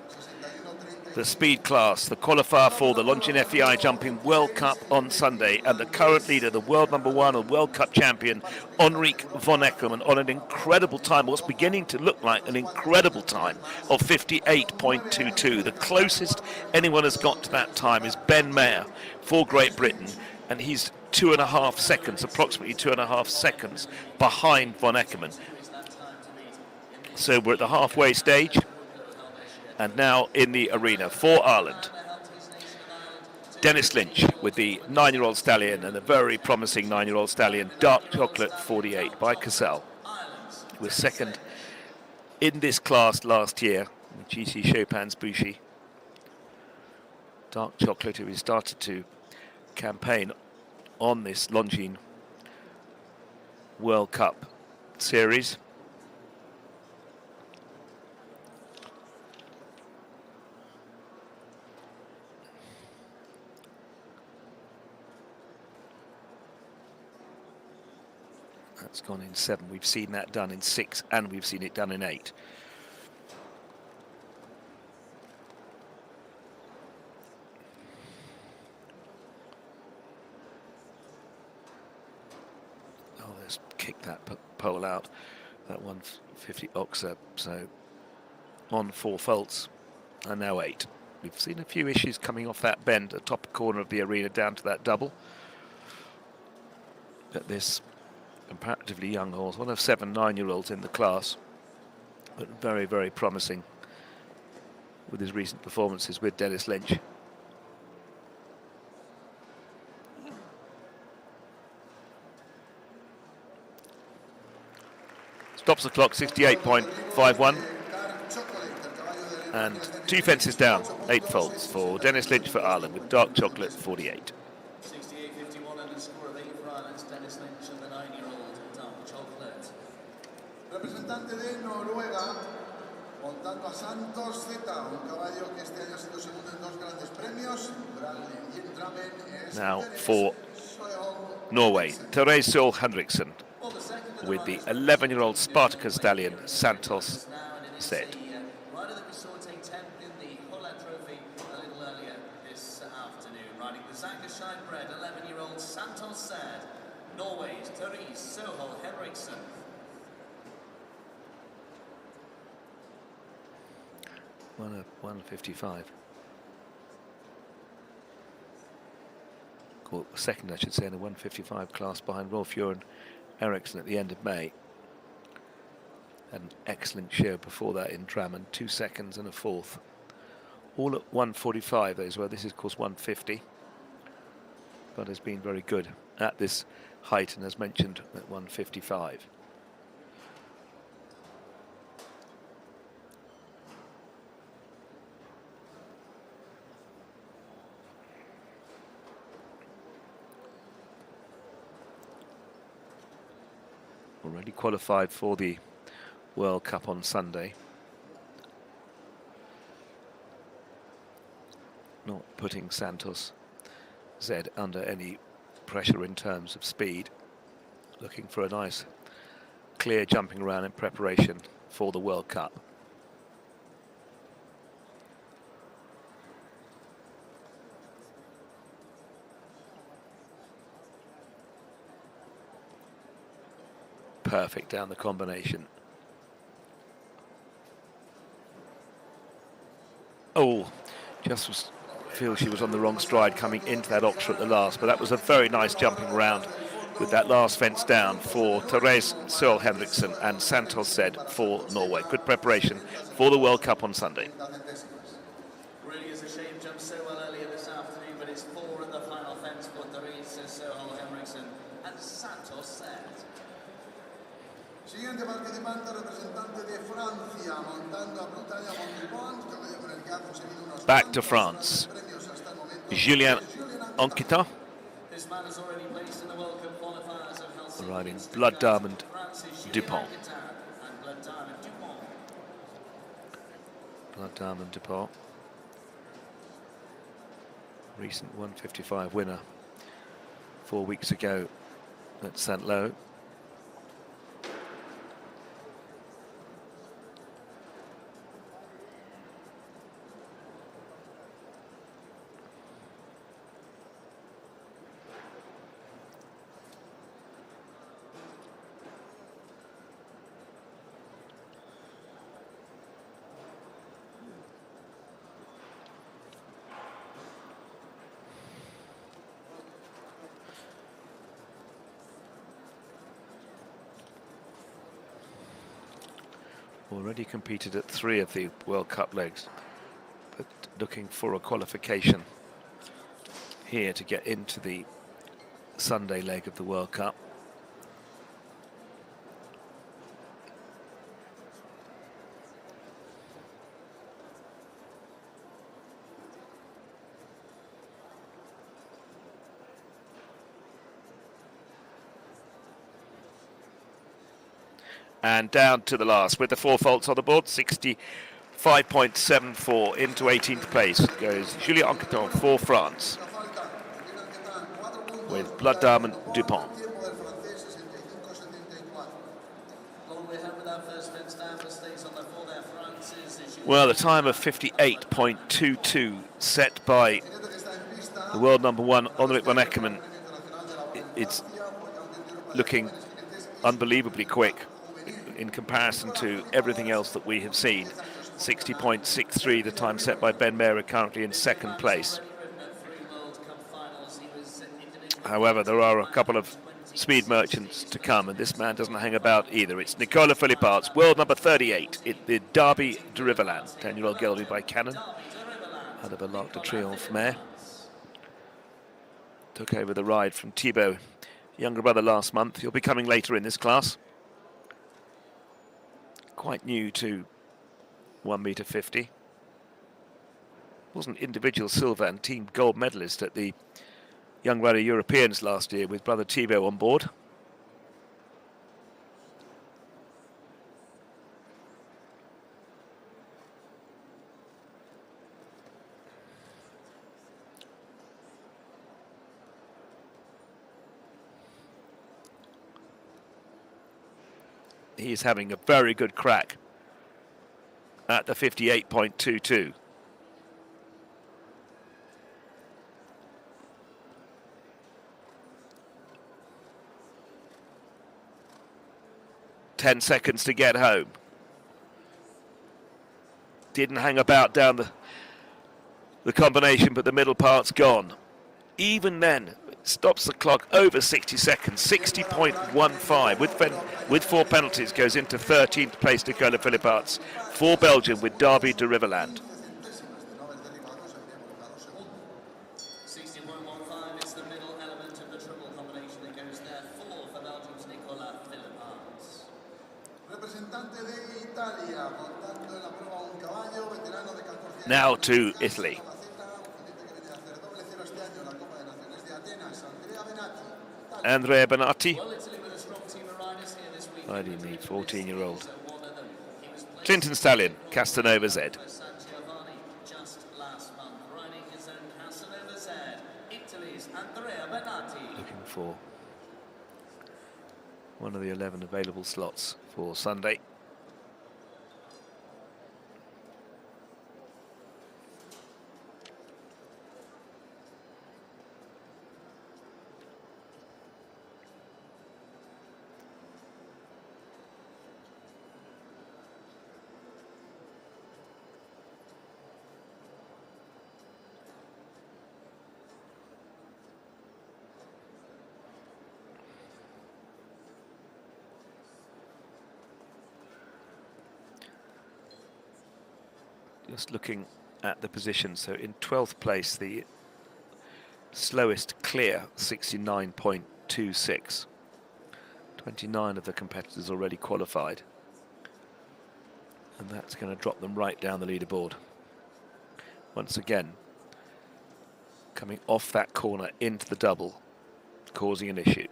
C: the speed class, the qualifier for the Longines FEI Jumping World Cup on Sunday, and the current leader, the world #1 and World Cup champion, Henrik von Eckermann, on an incredible time, what's beginning to look like an incredible time of 58.22. The closest anyone has got to that time is Ben Maher for Great Britain, and he's 2.5 seconds, approximately 2.5 seconds behind von Eckermann. So we're at the halfway stage, and now in the arena for Ireland, Dennis Lynch with the 9-year-old stallion, and a very promising 9-year-old stallion, Dark Chocolate 48 by Cassell, who was second in this class last year, GC Chopin's Bushi. Dark Chocolate, who has started to campaign on this Longines World Cup series. That's gone in 7. We've seen that done in 6, and we've seen it done in 8. Oh, let's kick that pole out. That 150 Oxer. So on 4 faults, and now 8. We've seen a few issues coming off that bend at the top corner of the arena down to that double. But this comparatively young horse, one of 7 9-year-olds in the class, but very, very promising with his recent performances with Dennis Lynch. Stops the clock, 68.51, and 2 fences down, 8 faults for Dennis Lynch for Ireland with Dark Chocolate 48.
A: Representante de Noruega, montando a Santos Z, un caballo que este año ha sido segundo en 2 grandes premios.
C: Now for Norway, Therese Sol Henriksen with the 11-year-old Spartacus stallion Santos Z.
B: Norway's Therese Sol Henriksen.
C: 155. Second, I should say, in the 155 class behind Rolf Johan Eriksson at the end of May. An excellent show before that in Drammen, 2 seconds and a 4th. All at 145 as well. This is, of course, 150. But has been very good at this height, and as mentioned, at 155. Already qualified for the World Cup on Sunday. Not putting Santos Z under any pressure in terms of speed. Looking for a nice clear jumping around in preparation for the World Cup. Perfect down the combination. Oh, just feel she was on the wrong stride coming into that Oxford at the last, but that was a very nice jumping around with that last fence down for Therese Sol Henriksen and Santos Z for Norway. Good preparation for the World Cup on Sunday.
B: Really is a shame jumped so well earlier this afternoon, but it's 4 in the final fence for Therese Sol Henriksen and Santos Z.
A: Siguiente participante, representante de Francia, montando a Bretagne Montblanc, caballo con el que ha conseguido unos
C: Back to France. Julien Anquetin riding Blood Diamond Dupont. Blood Diamond Dupont. recent 155 winner 4 weeks ago at St. Lo. Already competed at 3 of the World Cup legs, but looking for a qualification here to get into the Sunday leg of the World Cup. And down to the last with the 4 faults on the board. 65.74 into 18th place goes Julien Anqueton for France with Blood Diamond Dupont. Well, the time of 58.22 set by the world number 1 Ulrich von Eckermann. It's looking unbelievably quick in comparison to everything else that we have seen. 60.63, the time set by Ben Mehra, currently in 2nd place. However, there are a couple of speed merchants to come, and this man doesn't hang about either. It's Nicolas Philipparts, world number 38, at the Derby de Riverland, 10-year-old gelded by Cannon, out of a L'Arc de Triomphe mare. Took over the ride from Thibaut, younger brother, last month. He'll be coming later in this class. Quite new to 1 meter 50. Wasn't individual silver and team gold medalist at the Young Rider Europeans last year with brother Thibaut on board. He's having a very good crack at the 58.22. Ten seconds to get home. Didn't hang about down the combination, but the middle part's gone. Even then, stops the clock over 60 seconds, 60.15. With 4 penalties, goes into 13th place Nicolas Philipparts for Belgium with Derby de Riverland.
B: 60.15 is the middle element of the triple combination that goes there for Belgium's Nicolas Philipparts.
C: Now to Italy. Andrea Benatti. I do need 14-year-old. Clinton Stallion, Casanova Z. Looking for one of the 11 available slots for Sunday. Just looking at the position, so in 12th place, the slowest clear, 69.26. 29 of the competitors already qualified. And that's going to drop them right down the leaderboard. Once again, coming off that corner into the double, causing an issue.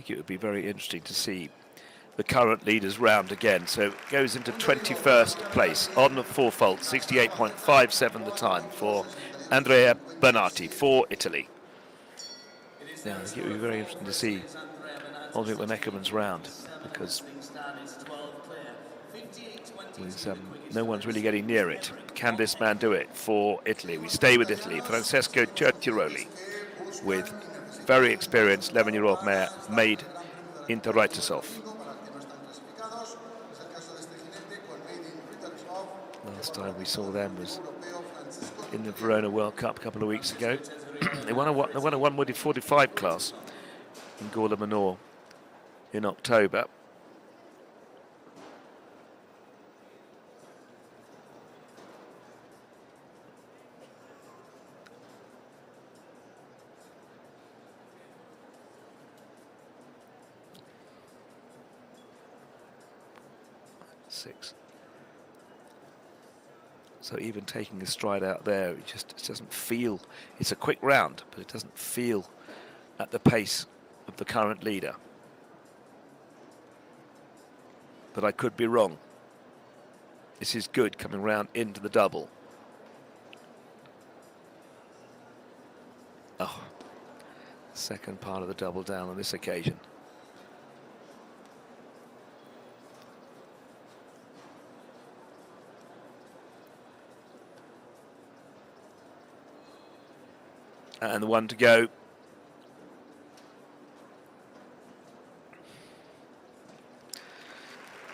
C: think it would be very interesting to see the current leaders round again. So it goes into 21st place on the four fault, 68.57 the time for Andrea Bernati for Italy. Yeah, I think it would be very interesting to see Ulrich von Eckermann's round, because no one's really getting near it. Can this man do it for Italy? We stay with Italy. Francesco Certiroli with very experienced 11-year-old mare Made in Taraitisov. Last time we saw them was in the Verona World Cup a couple of weeks ago. They won a 145 class in Gorla Minor in October. Six. So even taking a stride out there, it doesn't feel, it's a quick round, but it doesn't feel at the pace of the current leader. But I could be wrong. This is good coming round into the double. Oh, second part of the double down on this occasion. And the one to go.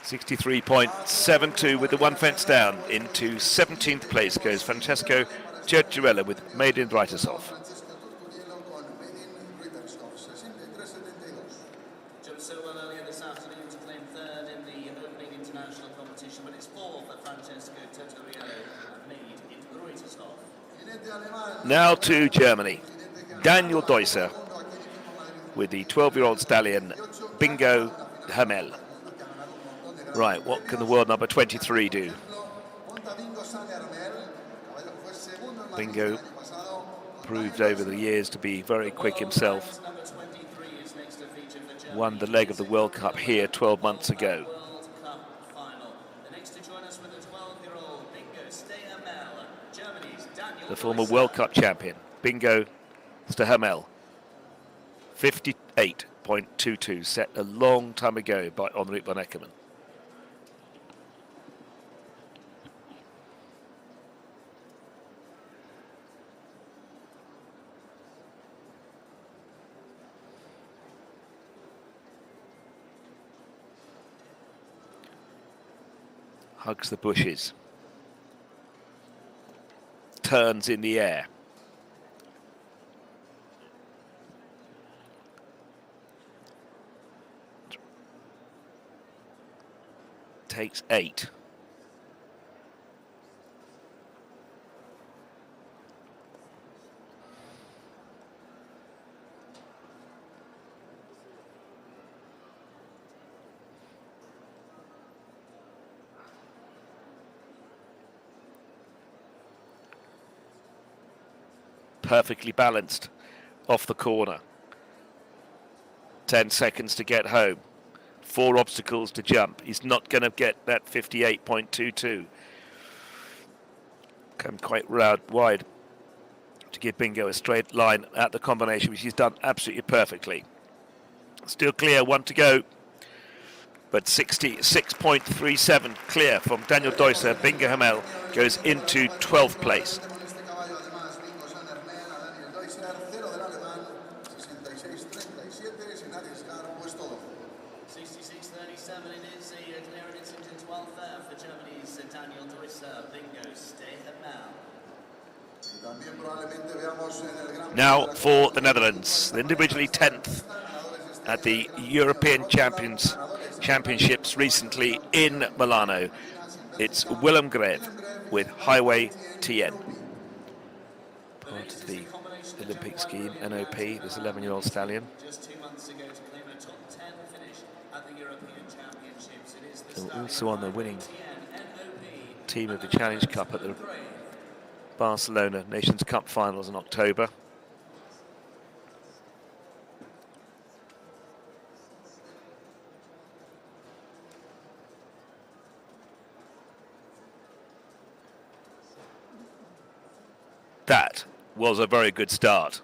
C: .73.72 with the one fence down. Into 17th place goes Francesco Certiroli with Made in Taraitisov.
B: Jumped so well earlier this afternoon to claim third in the opening international competition, but it's fourth for Francesco Certiroli and Made in Taraitisov.
C: Now to Germany. Daniel Deusser with the 12-year-old stallion Bingo Hamel. Right, what can the world number 23 do? Bingo proved over the years to be very quick himself. Won the leg of the World Cup here 12 months ago. The former World Cup champion, Bingo Hamel. 58.22, set a long time ago by Ulrich von Eckermann. Hugs the bushes. Turns in the air. Takes 8. Perfectly balanced off the corner. 10 seconds to get home. 4 obstacles to jump. He's not going to get that 58.22. Come quite wide to give Bingo a straight line at the combination, which he's done absolutely perfectly. Still clear, 1 to go. But 66.37 clear from Daniel Deusser. Bingo Hamel goes into 12th place. Now for the Netherlands, individually 10th at the European Championships recently in Milano. It's Willem Greve with Highway TN. Part of the Olympic scheme, NOP, this 11-year-old stallion.
B: Just 2 months ago to claim a top 10 finish at the European Championships. It is the
C: Also on the winning team of the Challenge Cup at the Barcelona Nations Cup finals in October. was a very good start.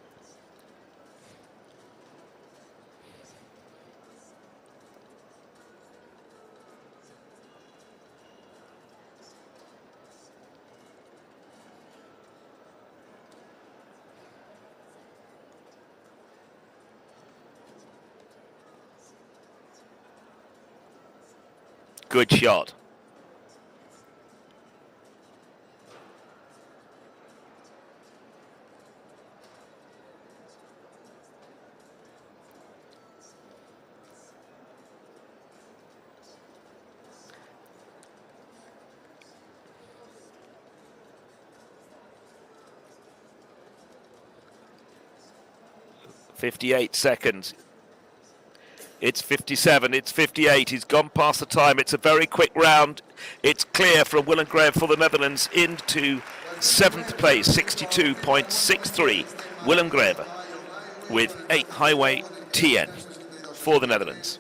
C: Good shot. "58 seconds. It's 57, it's 58, he's gone past the time. It's a very quick round. It's clear from Willem for the Netherlands into 7th place, 62.63. Willem with 8 highway TN for the Netherlands.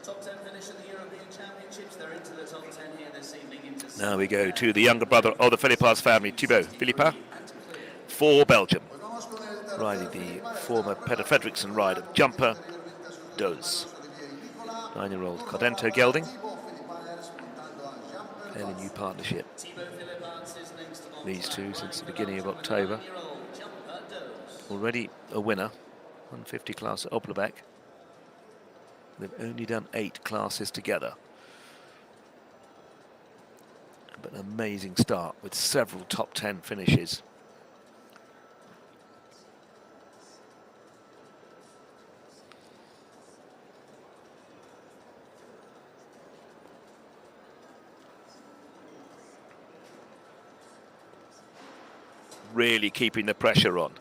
B: Top 10 finish at the European Championships. They're into the top 10 here this evening.
C: Now we go to the younger brother of the Philippas family, Thibaut Philippas, for Belgium. Riding the former Peter Fredriksson ride of Jumper Does. 9-year-old Cordento Gelding. Fairly new partnership. These two since the beginning of October. Already a winner, 150 class at Oblebeck. They've only done 8 classes together. But an amazing start with several top 10 finishes. Really keeping the pressure on.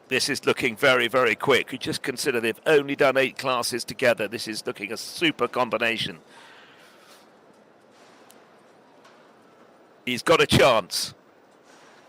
C: This is looking very, very quick. You just consider they've only done 8 classes together. This is looking a super combination. He's got a chance.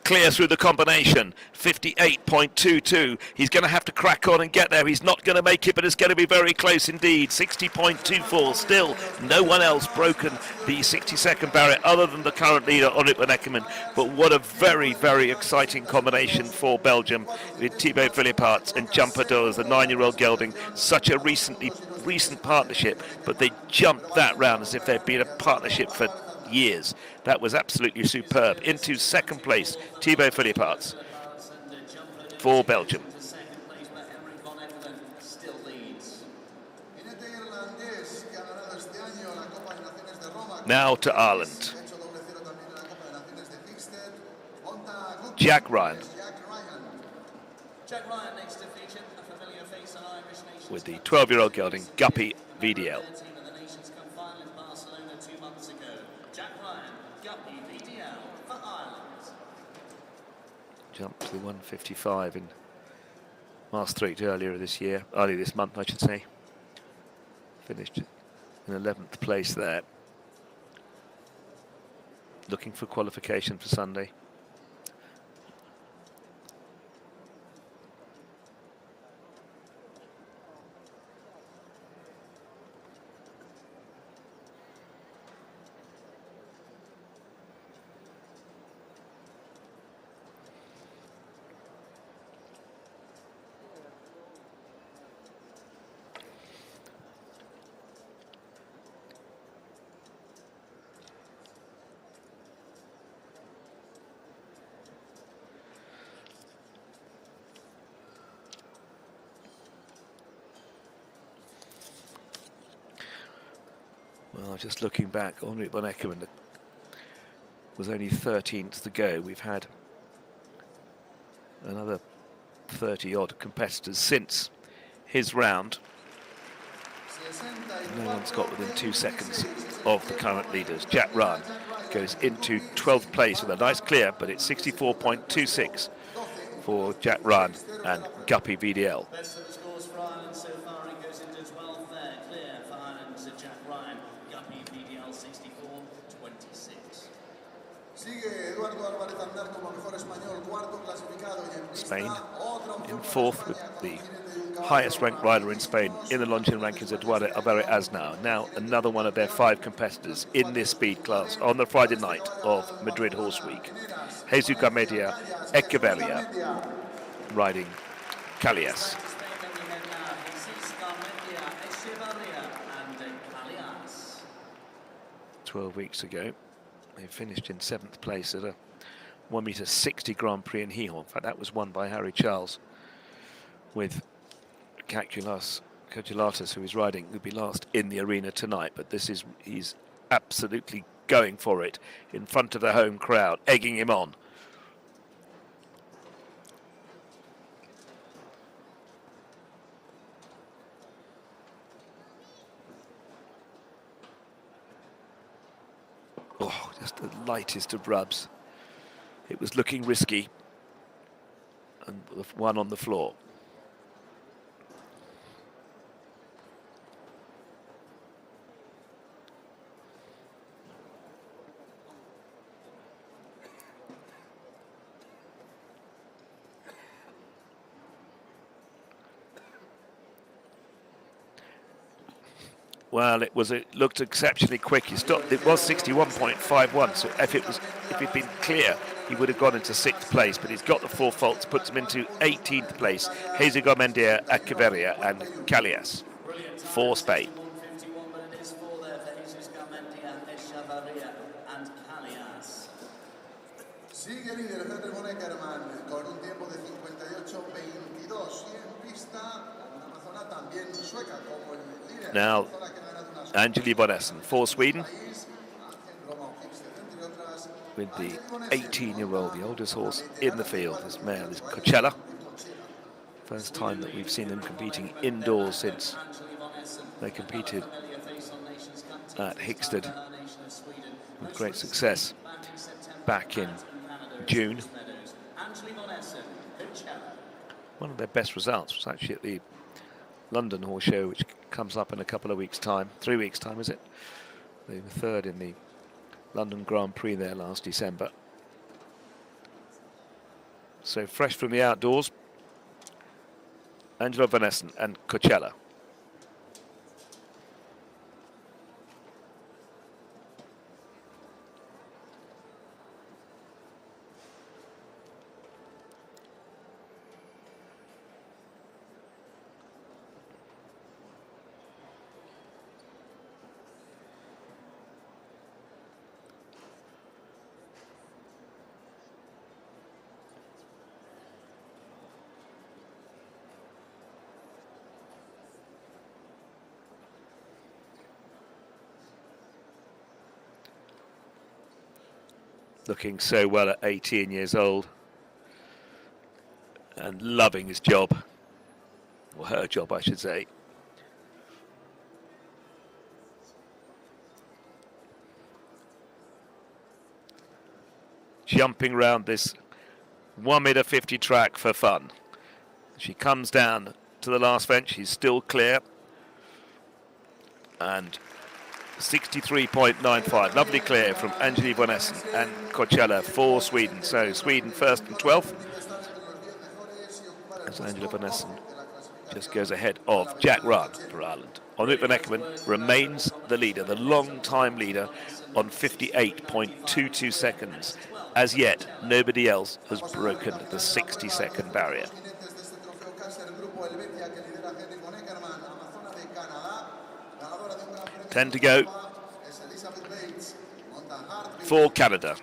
C: Clear through the combination, 58.22. He's going to have to crack on and get there. He's not going to make it, but it's going to be very close indeed. 60.24. Still, no one else broken the 60-second barrier other than the current leader, Henrik van Eckermann. But what a very, very exciting combination for Belgium with Thibaut Philippas and Jumper Does, the 9-year-old gelding. Such a recent partnership, but they jumped that round as if they'd been a partnership for years. That was absolutely superb. Into 2nd place, Thibaut Philippas for Belgium. Now to Ireland. Jack Ryan with the 12-year-old gelding Guppy VDL. Jumped to the 155 in Maastricht earlier this month, I should say. Finished in 11th place there. Looking for qualification for Sunday. Well, just looking back, Henrik van Eckermann was only 13th to go. We've had another 30-odd competitors since his round. No one's got within 2 seconds of the current leaders. Jack Ryan goes into 12th place with a nice clear, but it's 64.26 for Jack Ryan and Guppy VDL. Spain in fourth with the highest ranked rider in Spain in the Longines rankings, Eduardo Alvarez now another one of their 5 competitors in this speed class on the Friday night of Madrid Horse Week. Jesus Garmendia Echeverria riding Callias. 12 weeks ago, they finished in 7th place at a 1m60 Grand Prix in Gijón. In fact, that was won by Harry Charles, with Caculatus, who is riding, would be last in the arena tonight. But he's absolutely going for it in front of the home crowd, egging him on. Oh, just the lightest of rubs. It was looking risky, and the one on the floor. Well, it looked exceptionally quick. He stopped. It was 61.51. So if he'd been clear, he would have gone into 6th place. But he's got the 4 faults, puts him into 18th place. Jesus Garmendia, Echeverria, and Callias for Spain.
A: Sigue líder Henry Boneckerman con un tiempo de 58.22 y en pista una amazona también sueca como el líder.
C: Now, Angeli von Essen for Sweden, with the 18-year-old, the oldest horse in the field. This mare is Coachella. First time that we've seen them competing indoors since they competed at Hickstead with great success back in June. One of their best results was actually at the London Horse Show, which comes up in a couple of weeks' time. 3 weeks' time, is it? They were 3rd in the London Grand Prix there last December. So fresh from the outdoors, Angelo Van Essen and Coachella. Looking so well at 18 years old and loving his job, or her job I should say. Jumping around this 1m50 track for fun. She comes down to the last fence, she's still clear, and 63.95, lovely clear from Angeli von Essen and Coachella for Sweden. So Sweden 1st and 12th, as Angela von Essen just goes ahead of Jack Ryan for Ireland. Henrik van Eckermann remains the leader, the long-time leader, on 58.22 seconds. As yet, nobody else has broken the 60-second barrier. 10 to go for Canada.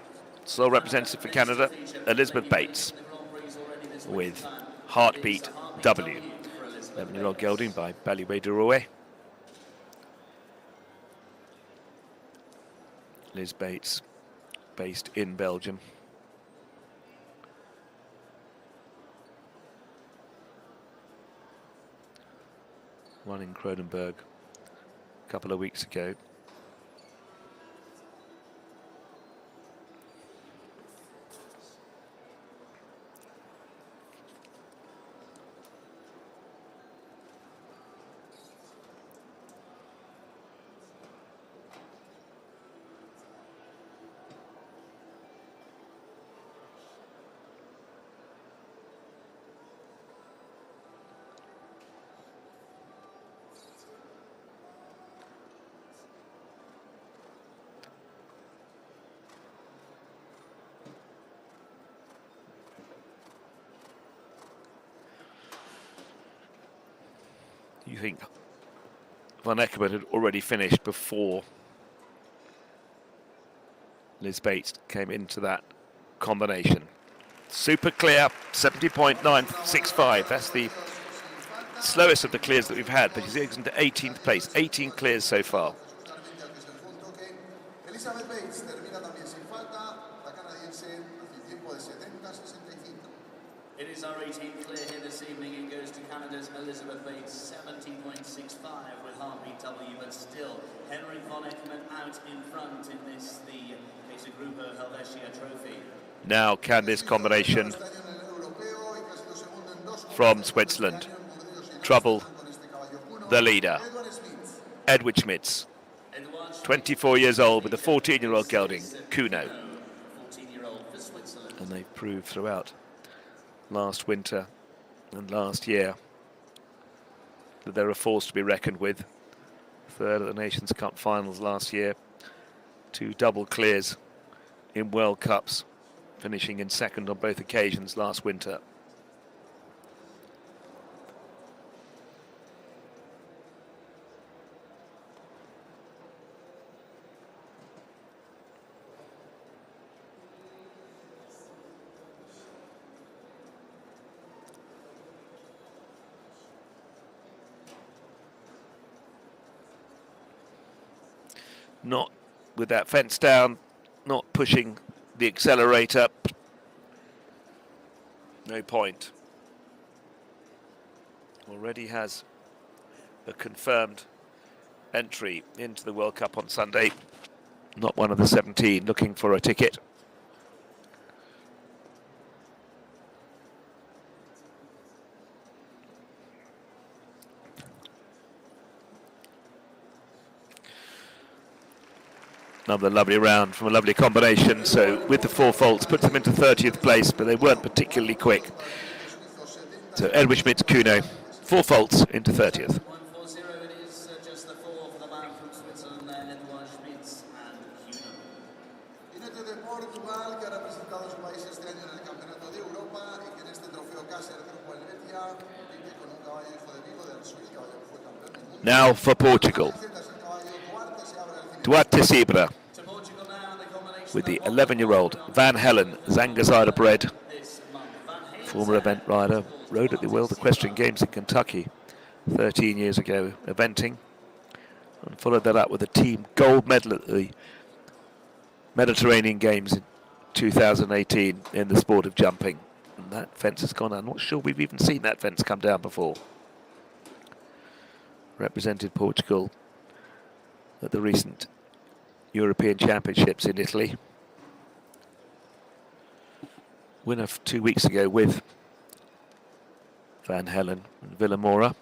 C: Sole representative for Canada, Elizabeth Bates, with Heartbeat W. 11-year-old gelding by Ballyway de Rouet. Liz Bates, based in Belgium. Won in Kronenberg a couple of weeks ago. you think Van Eckermann had already finished before Liz Bates came into that combination. Super clear, 70.965. That's the slowest of the clears that we've had, but she's into 18th place. 18 clears so far.
B: It is our 18th clear here this evening. It goes to Canada's Elizabeth Bates, 70.65 with heartbeat W, but still Henrik von Eckermann out in front in this, the Casa Grupo Helvetia Trophy.
C: Now can this combination from Switzerland trouble the leader, Edward Schmitz, 24 years old with a 14-year-old gelding, Kuno. And they've proved throughout last winter and last year that they're a force to be reckoned with. Third at the Nations Cup finals last year, 2 double clears in World Cups, finishing in second on both occasions last winter. Not with that fence down, not pushing the accelerator. No point. Already has a confirmed entry into the World Cup on Sunday. Not one of the 17 looking for a ticket. Another lovely round from a lovely combination. So with the 4 faults, puts them into 30th place, but they weren't particularly quick. So Edward Schmitz, Kuno, 4 faults into 30th. Now for Portugal. Duarte Sibra with the 11-year-old Van Helen, Zangazada bred, former event rider, rode at the World Equestrian Games in Kentucky 13 years ago, eventing, and followed that up with a team gold medal at the Mediterranean Games in 2018 in the sport of jumping. And that fence has gone. I'm not sure we've even seen that fence come down before. Represented Portugal at the recent European Championships in Italy. Winner 2 weeks ago with Van Helen and Villamora.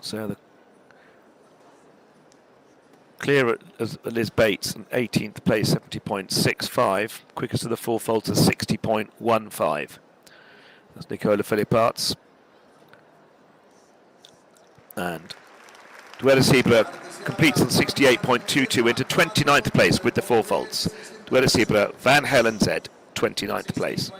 C: So the clear as Liz Bates, an 18th place, 70.65. Quickest of the 4 faults is 60.15. That's Nicola Philipparts. And Duela Sibra completes on 68.22 into 29th place with the 4 faults. Duela Sibra, Van Helen Z, 29th place.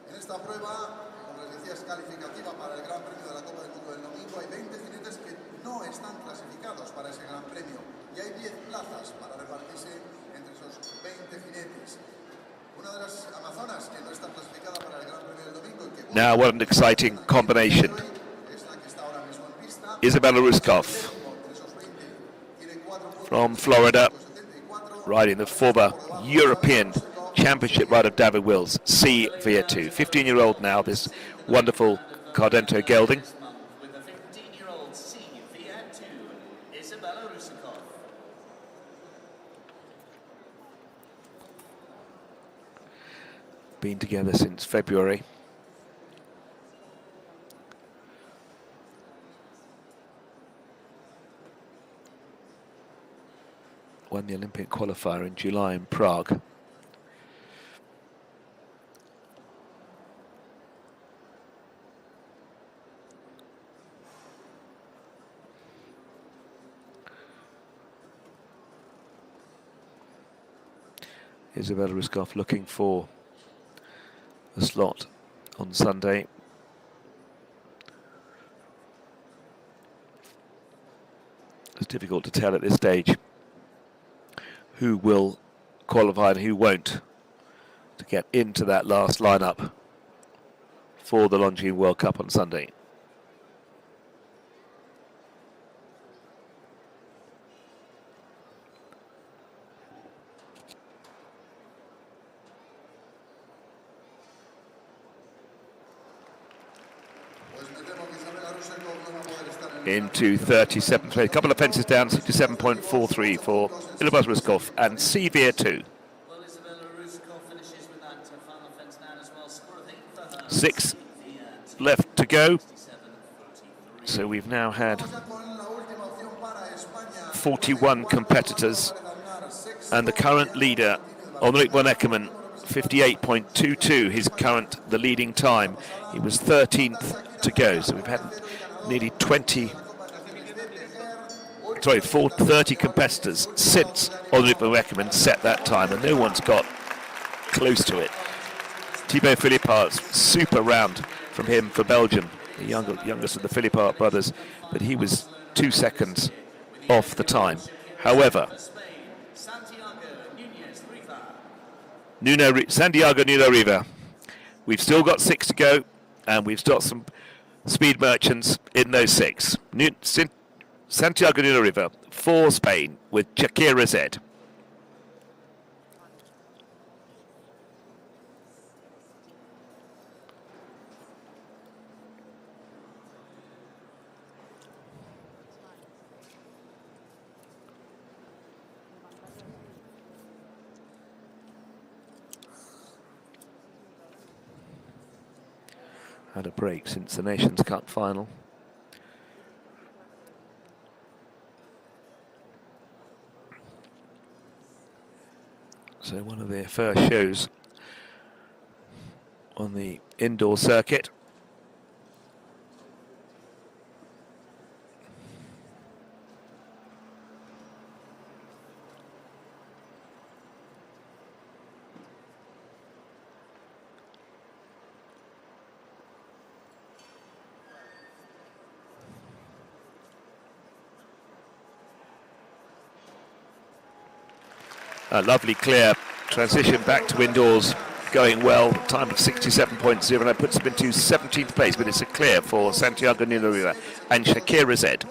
A: En esta prueba, como les decía, es calificativa para el Gran Premio de la Copa del Mundo del domingo. Hay 20 jinetes que no están clasificados para ese Gran Premio y hay 10 plazas para repartirse entre esos 20 jinetes. Una de las amazonas que no está clasificada para el Gran Premio del domingo.
C: Now what an exciting combination. Isabella Ruskov from Florida, riding the former European Championship rider David Wills, C via 2. 15-year-old now, this wonderful Cardento gelding.
B: With the 15-year-old C via 2, Isabella
C: been together since February. Won the Olympic qualifier in July in Prague. Isabella Ryskov looking for a slot on Sunday. It's difficult to tell at this stage who will qualify and who won't to get into that last lineup for the Longines World Cup on Sunday. Into 37th place, a couple of fences down, 67.43 for Isabella Ryskov and Severe 2.
B: Well, Isabella Ryskov finishes with that final fence down as well. Score of 8 for her.
C: 6 left to go. So we've now had 41 competitors, and the current leader, Ulrich von Eckermann, 58.22, his current, the leading time. He was 13th to go, so we've had nearly 30 competitors since Ulrich von Eckermann set that time, and no one's got close to it. Thibaut Philippart's super round from him for Belgium, the youngest of the Philippart brothers, but he was 2 seconds off the time. However, Santiago Nuno Riva, we've still got 6 to go, and we've got some speed merchants in those 6. Santiago Nuno Riva for Spain with Shakira Z. Had a break since the Nations Cup final. So one of their first shows on the indoor circuit. A lovely clear transition back to indoors, going well. Time of 67.0, that puts him into 17th place, but it's a clear for Santiago Nuno Riva and Shakira Z.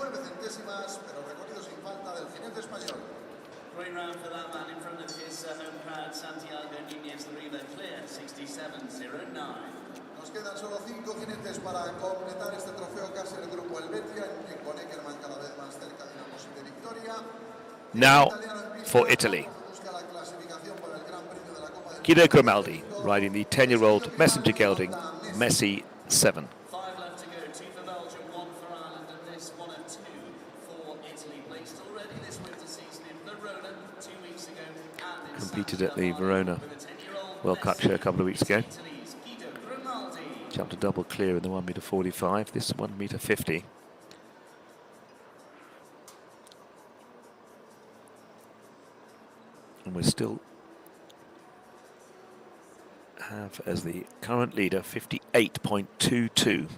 B: Great round for that man in front of his home crowd, Santiago Nuno Riva, clear 67.09.
A: Nos quedan solo 5 jinetes para completar este trofeo casi del grupo Helvetia, con Eckermann cada vez más cerca de una posible victoria.
C: Now for Italy. Guido Grimaldi riding the 10-year-old Messenger Gelding, Messi 7.
B: 5 left to go, 2 for Belgium, 1 for Ireland, and this 1 and 2 for Italy. Placed already this winter season in Verona 2 weeks ago. And
C: Competed at the Verona World Cup show a couple of weeks ago. Jumped a double clear in the 1m45, this 1m50. And we're still have as the current leader 58.22,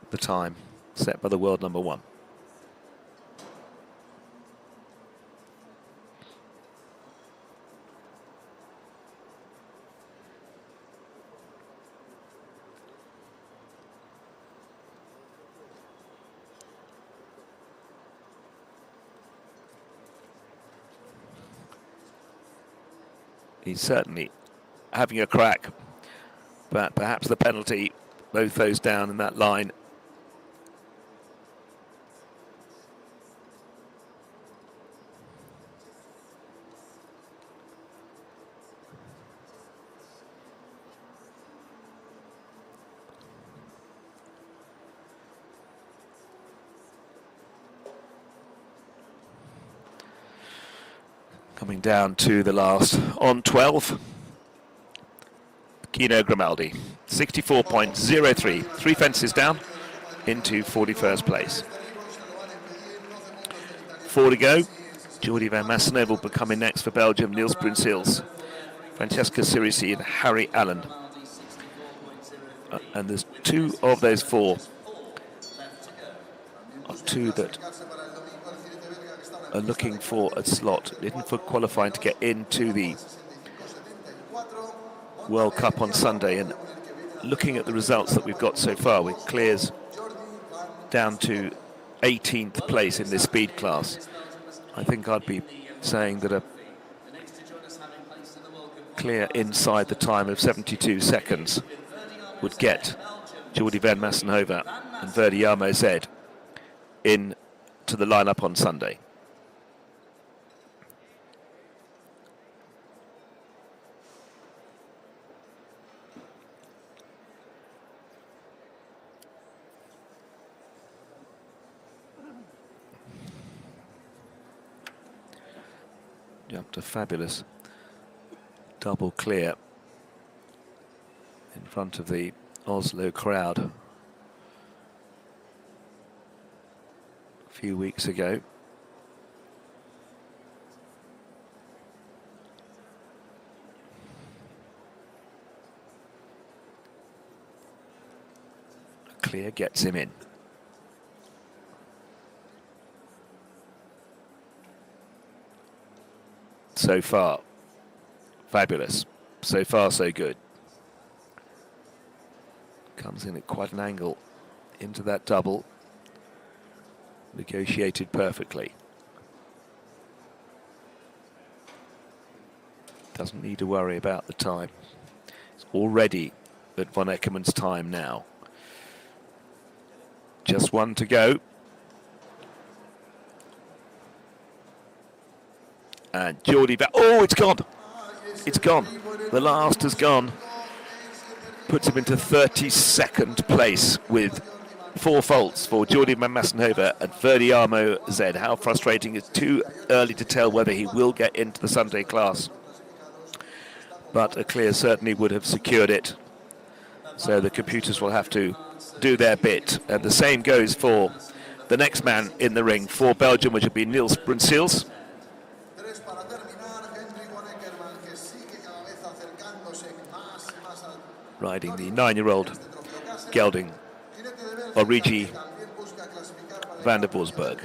C: the time set by the world number 1. He's certainly having a crack, but perhaps the penalty, both those down in that line. Coming down to the last on 12. Kino Grimaldi, 64.03, 3 fences down into 41st place. 4 to go. Jordi van Massenhove will be coming next for Belgium. Niels Brunsils, Francesca Cirisi and Harry Allen. And there's 2 of those 4 are 2 that are looking for a slot, looking for qualifying to get into the World Cup on Sunday. And looking at the results that we've got so far, with clears down to 18th place in this speed class, I think I'd be saying that a clear inside the time of 72 seconds would get Jordi van Massenhove and Verdiamo Z in to the lineup on Sunday. Jumped a fabulous double clear in front of the Oslo crowd a few weeks ago. Clear gets him in. So far, fabulous. So far, so good. Comes in at quite an angle into that double. Negotiated perfectly. Doesn't need to worry about the time. It's already at Von Eckermann's time now. Just 1 to go. And Jordi, oh, it's gone. It's gone. The last has gone. Puts him into 32nd place with 4 faults for Jordi van Massenhove and Verdiamo Z. How frustrating. It's too early to tell whether he will get into the Sunday class. But a clear certainly would have secured it. So the computers will have to do their bit. And the same goes for the next man in the ring for Belgium, which would be Niels Brunsils. Riding the 9-year-old gelding Origi van der Forsberg.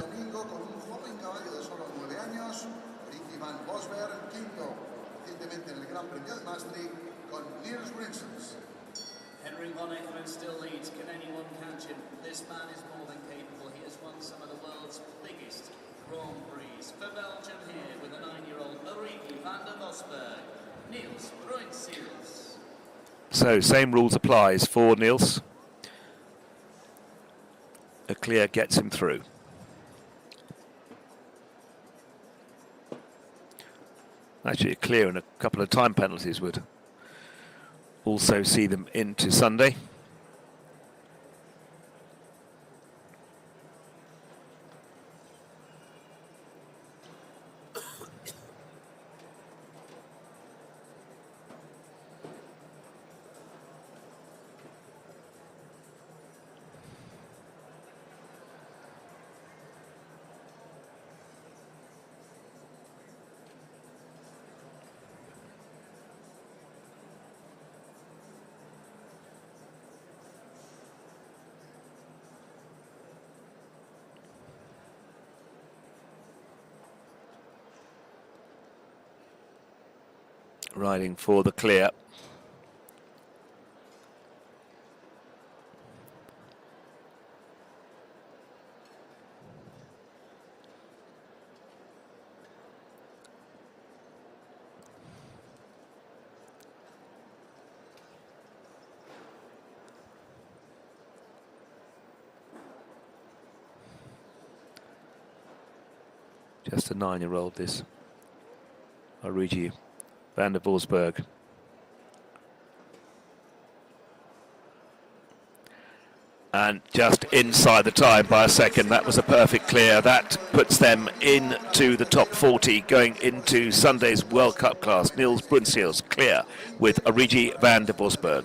B: Henry Von Eckermann still leads. Can anyone catch him? This man is more than capable. He has won some of the world's biggest Grand Prix. For Belgium here with a 9-year-old Origi van der Forsberg, Niels Brunsils.
C: So same rules applies for Niels. A clear gets him through. Actually a clear and a couple of time penalties would also see them into Sunday. Riding for the clear. Just a 9-year-old, this Origi van der Forsberg. And just inside the time by a second. That was a perfect clear. That puts them into the top 40 going into Sunday's World Cup class. Niels Brunsels clear with Origi van der Bosberg.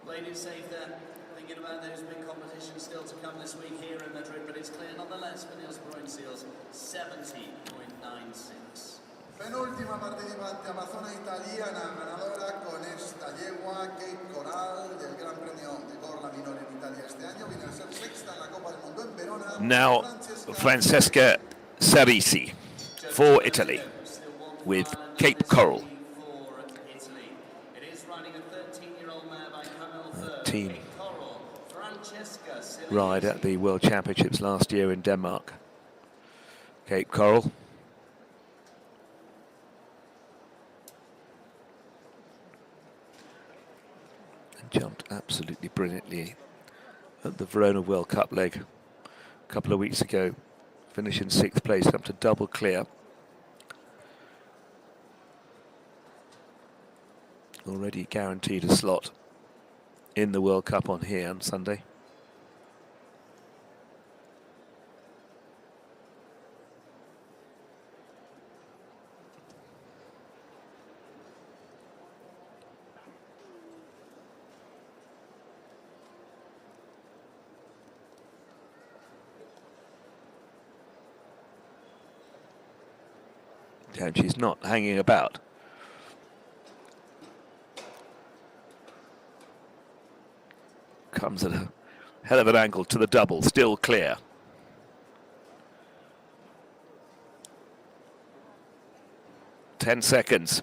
B: Ladies safe there, thinking about those big competitions still to come this week here in Madrid, but it's clear nonetheless for Niels Brunsels, 70.96.
A: Penúltima participante amazona italiana ganadora con esta yegua, Cape Coral, del Gran Premio de Gorla Minore en Italia este año. Viene a ser sexta en la Copa del Mundo en Verona.
C: Now Francesca Cerisi for Italy with Cape Coral. Team ride at the World Championships last year in Denmark. Cape Coral. Jumped absolutely brilliantly at the Verona World Cup leg a couple of weeks ago, finishing 6th place, up to double clear. Already guaranteed a slot in the World Cup on here on Sunday. And she's not hanging about. Comes at a hell of an angle to the double, still clear. Ten seconds.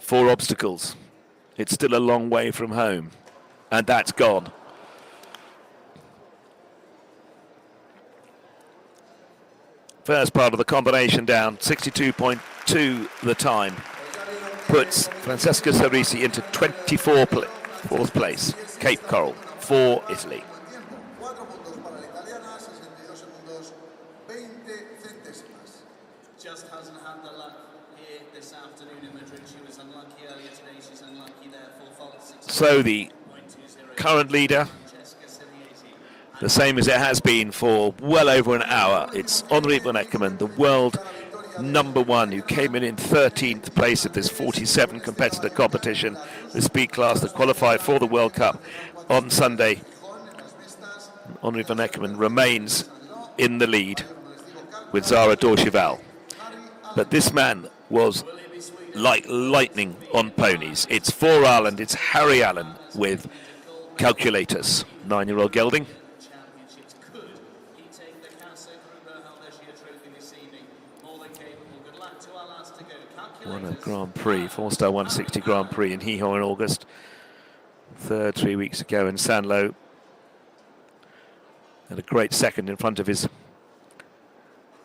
C: 4 obstacles. It's still a long way from home. And that's gone. First part of the combination down, 62.2 the time, puts Francesca Cerisi into 4th place, Cape Coral, for Italy.
B: Just hasn't had the luck here this afternoon in Madrid. She was unlucky earlier today, she's unlucky there for fault.
C: So the current leader, the same as it has been for well over an hour. It's Henri van Eckermann, the world #1, who came in 13th place of this 47 competitor competition, the speed class that qualified for the World Cup on Sunday. Henri van Eckermann remains in the lead with Zara Dorcheval. But this man was like lightning on ponies. It's for Ireland, it's Harry Allen with calculators. 9-year-old gelding. Won a Grand Prix, 4-star 160 Grand Prix in Gijón in August. 3rd 3 weeks ago in Sanlo. And a great second in front of his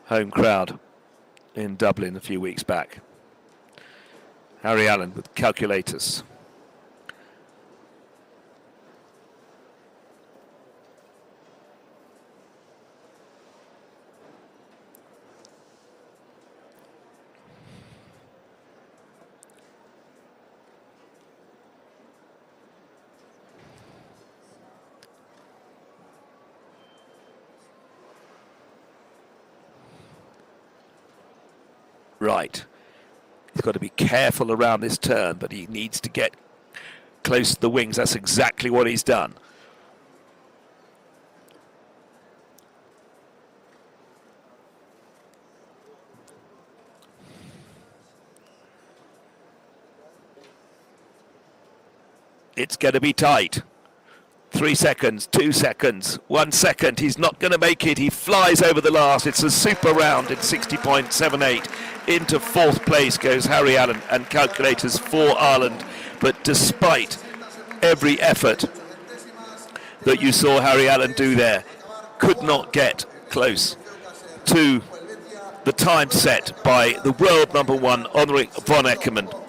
C: home crowd in Dublin a few weeks back. Harry Allen with calculators. Right, he's got to be careful around this turn, but he needs to get close to the wings. That's exactly what he's done. It's going to be tight. 3 seconds, 2 seconds, 1 second. He's not going to make it. He flies over the last. It's a super round in 60.78. Into 4th place goes Harry Allen and calculators for Ireland. But despite every effort that you saw Harry Allen do there, could not get close to the time set by the world #1, Henri van Eckermann,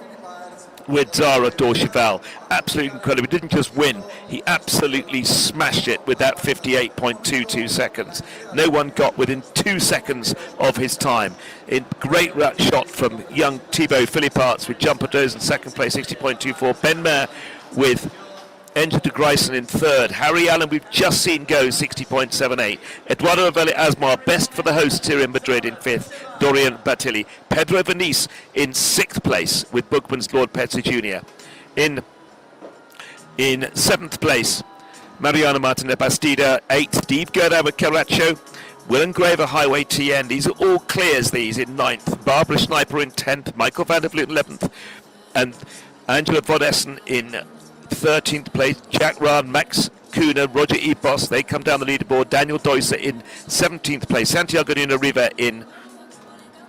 C: with Zara Dorcheval. Absolutely incredible. He didn't just win, he absolutely smashed it with that 58.22 seconds. No one got within 2 seconds of his time. In great shot from young Thibaut Philipparts with jumper does in 2nd place, 60.24. Ben Maher with Enter de Gruyson in third. Harry Allen, we've just seen go, 60.78. Eduardo Aveli Asmar, best for the hosts here in Madrid in fifth. Dorian Batilli. Pedro Venice in sixth place with Bookman's Lord Petzer Jr. In seventh place, Mariano Martinez Bastida. Eighth, Steve Gerda with Caracho. Will Engraver Highway TN. These are all clears, these in ninth. Barbara Schneiper in 10th. Michael van der Vliet in 11th. And Angela von Essen in 13th place. Jack Rahn, Max Kuna, Roger Ebos, they come down the leaderboard. Daniel Deusser in 17th place. Santiago Nuna Riva in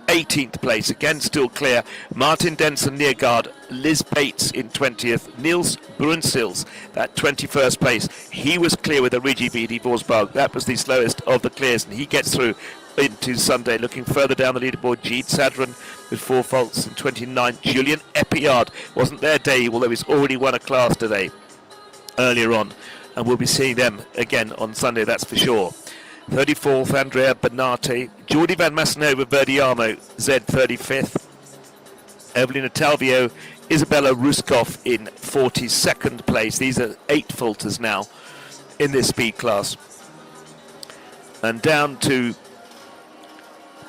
C: 18th place. Again, still clear. Martin Denson, Neergaard. Liz Bates in 20th. Niels Brunsils, that 21st place. He was clear with a Rigi BD Vorsbarg. That was the slowest of the clears, and he gets through into Sunday. Looking further down the leaderboard, Jeed Sadran with 4 faults in 29th. Julian Epiard wasn't their day, although he's already won a class today earlier on, and we'll be seeing them again on Sunday, that's for sure. 34th, Andrea Benate. Jordi Van Massenova, Verdiamo, Z 35th. Evelina Talvio, Isabella Ruskov in 42nd place. These are 8 falters now in this speed class. And down to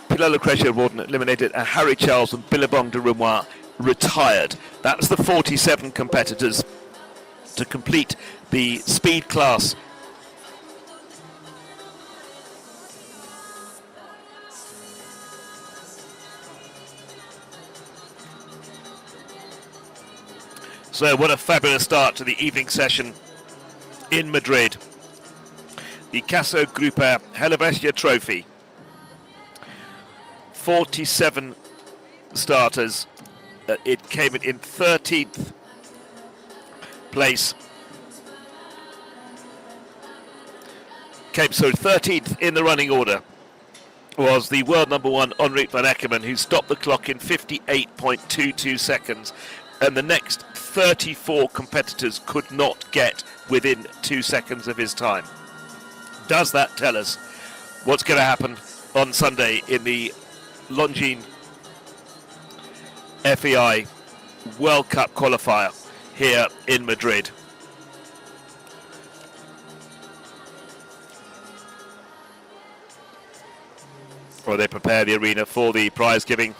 C: Pilar Lucretia Rawdon eliminated, and Harry Charles and Billabong de Rumois retired. That's the 47 competitors to complete the speed class. So what a fabulous start to the evening session in Madrid. The Caso Grupa Helvetia Trophy. 47 starters. It came in 13th place. 13th in the running order was the world number 1 Enrique van Eckermann, who stopped the clock in 58.22 seconds. And the next 34 competitors could not get within 2 seconds of his time. Does that tell us what's going to happen on Sunday in the Longines FEI World Cup qualifier here in Madrid? Or they prepare the arena for the prize giving.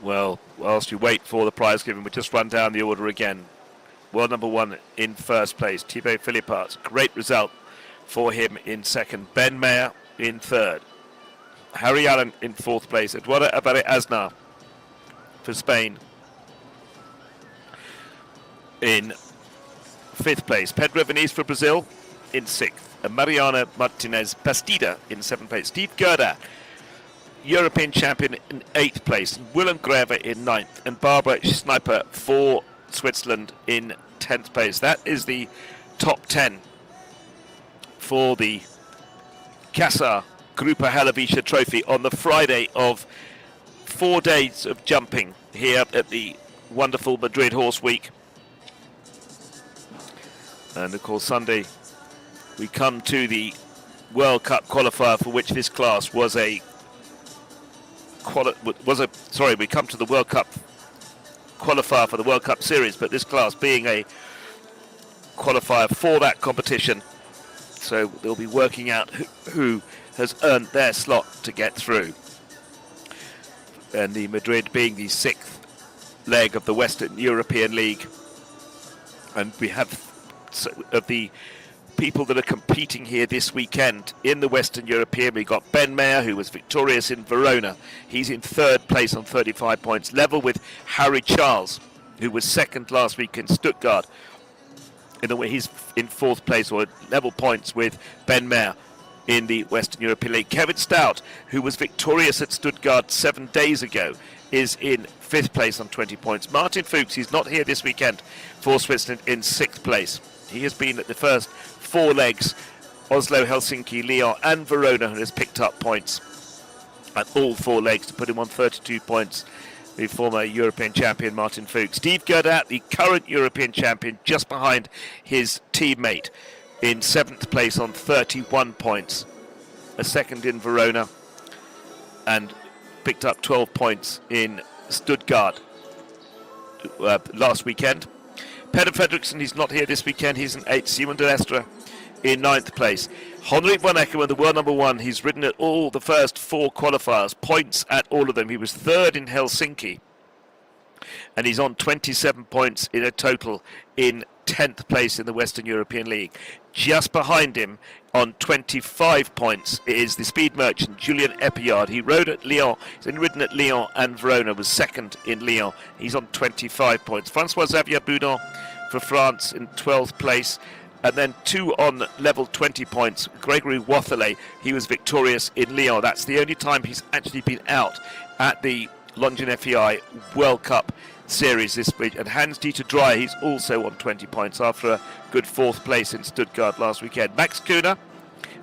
C: Well, whilst you wait for the prize giving, we just run down the order again. World number 1 in first place, Thibaut Philippart. Great result for him in second. Ben Mayer in third. Harry Allen in fourth place. Eduardo Aveli Asmar for Spain in fifth place. Pedro Venice for Brazil in sixth. And Mariana Martinez Bastida in seventh place. Steve Gerda, European champion, in 8th place. Willem Grever in 9th. And Barbara Schneiper for Switzerland in 10th place. That is the top 10 for the Casa Grupa Helvetia Trophy on the Friday of 4 days of jumping here at the wonderful Madrid Horse Week. And of course Sunday we come to the World Cup qualifier, for which this class was we come to the World Cup qualifier for the World Cup series, but this class being a qualifier for that competition, so they'll be working out who has earned their slot to get through. And the Madrid being the 6th leg of the Western European League, and we have of the people that are competing here this weekend in the Western European. We got Ben Mayer, who was victorious in Verona. He's in 3rd place on 35 points, level with Harry Charles, who was 2nd last week in Stuttgart. In the way he's in 4th place, or level points with Ben Mayer in the Western European League. Kevin Stout, who was victorious at Stuttgart 7 days ago, is in 5th place on 20 points. Martin Fuchs, he's not here this weekend for Switzerland, in 6th place. He has been at the first 4 legs, Oslo, Helsinki, Lyon and Verona, and has picked up points at all 4 legs to put him on 32 points. The former European champion Martin Fuchs. Steve Gerdat, the current European champion, just behind his teammate, in 7th place on 31 points. A 2nd in Verona and picked up 12 points in Stuttgart last weekend. Peder Fredriksson, he's not here this weekend. He's in 8th. Simon de Lestre in 9th place. Henrik von Eckermann, the world number 1, he's ridden at all the first 4 qualifiers, points at all of them. He was 3rd in Helsinki, and he's on 27 points in a total in 10th place in the Western European League. Just behind him on 25 points is the speed merchant Julien Epillard. He rode at Lyon. He's only ridden at Lyon and Verona, was 2nd in Lyon. He's on 25 points. Francois Xavier Boudon for France in 12th place. And then 2 on level 20 points. Gregory Wathelet, he was victorious in Lyon. That's the only time he's actually been out at the Longines FEI World Cup Series this week. And Hans-Dieter Dreyer, he's also on 20 points after a good 4th place in Stuttgart last weekend. Max Kuhner,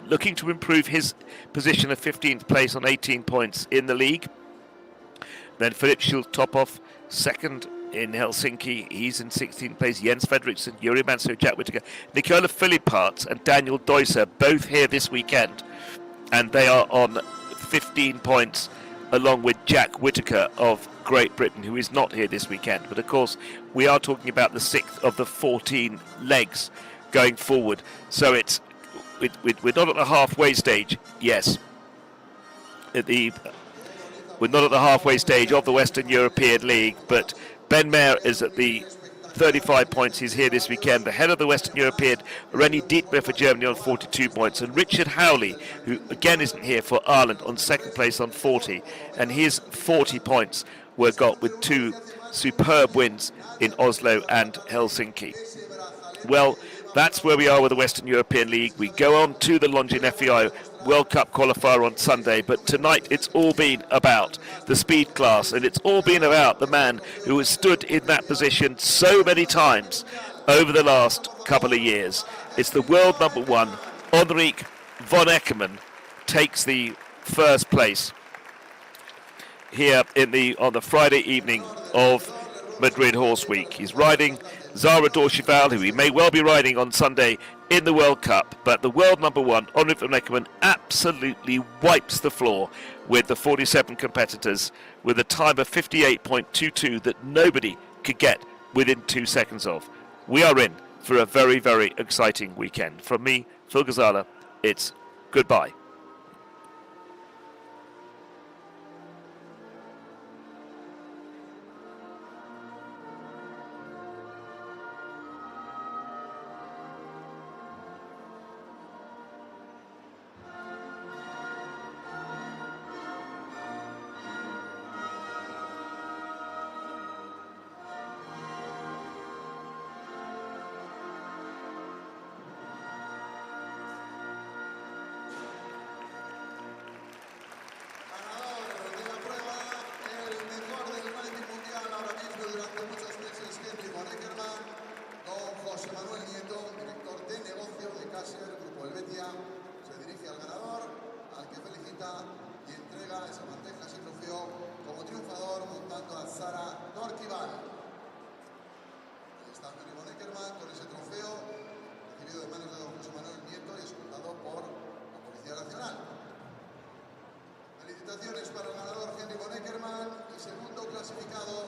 C: looking to improve his position of 15th place on 18 points in the league. Then Philip Schultz-Topov, 2nd in Helsinki. He's in 16th place. Jens Fredriksson, Yuri Manso, Jack Whittaker, Nicola Philipparts and Daniel Deusser, both here this weekend. And they are on 15 points, along with Jack Whittaker of Great Britain, who is not here this weekend. But of course, we are talking about the 6th of the 14 legs going forward. So it's we're not at the halfway stage. Yes, we're not at the halfway stage of the Western European League, but Ben Mayer is at the 35 points. He's here this weekend. The head of the Western European, René Dietmar for Germany on 42 points. And Richard Howley, who again isn't here for Ireland, on 2nd place on 40. And his 40 points were got with 2 superb wins in Oslo and Helsinki. Well, that's where we are with the Western European League. We go on to the Longines FEI World Cup qualifier on Sunday, but tonight it's all been about the speed class, and it's all been about the man who has stood in that position so many times over the last couple of years. It's the world number 1, Henrik von Eckermann, takes the 1st place here on the Friday evening of Madrid Horse Week. He's riding Zara Dorcheval, who he may well be riding on Sunday in the World Cup, but the world number 1, Henrik von Eckermann, absolutely wipes the floor with the 47 competitors with a time of 58.22 that nobody could get within 2 seconds of. We are in for a very, very exciting weekend. From me, Phil Gazala, it's goodbye.
A: Y entrega esa bandeja, ese trofeo, como triunfador, montando a Zara Dorcheval. Ahí está Henrik von Eckermann con ese trofeo, recibido de manos de don José Manuel Nieto y escoltado por la Policía Nacional. Felicitaciones para el ganador Henrik von Eckermann y segundo clasificado,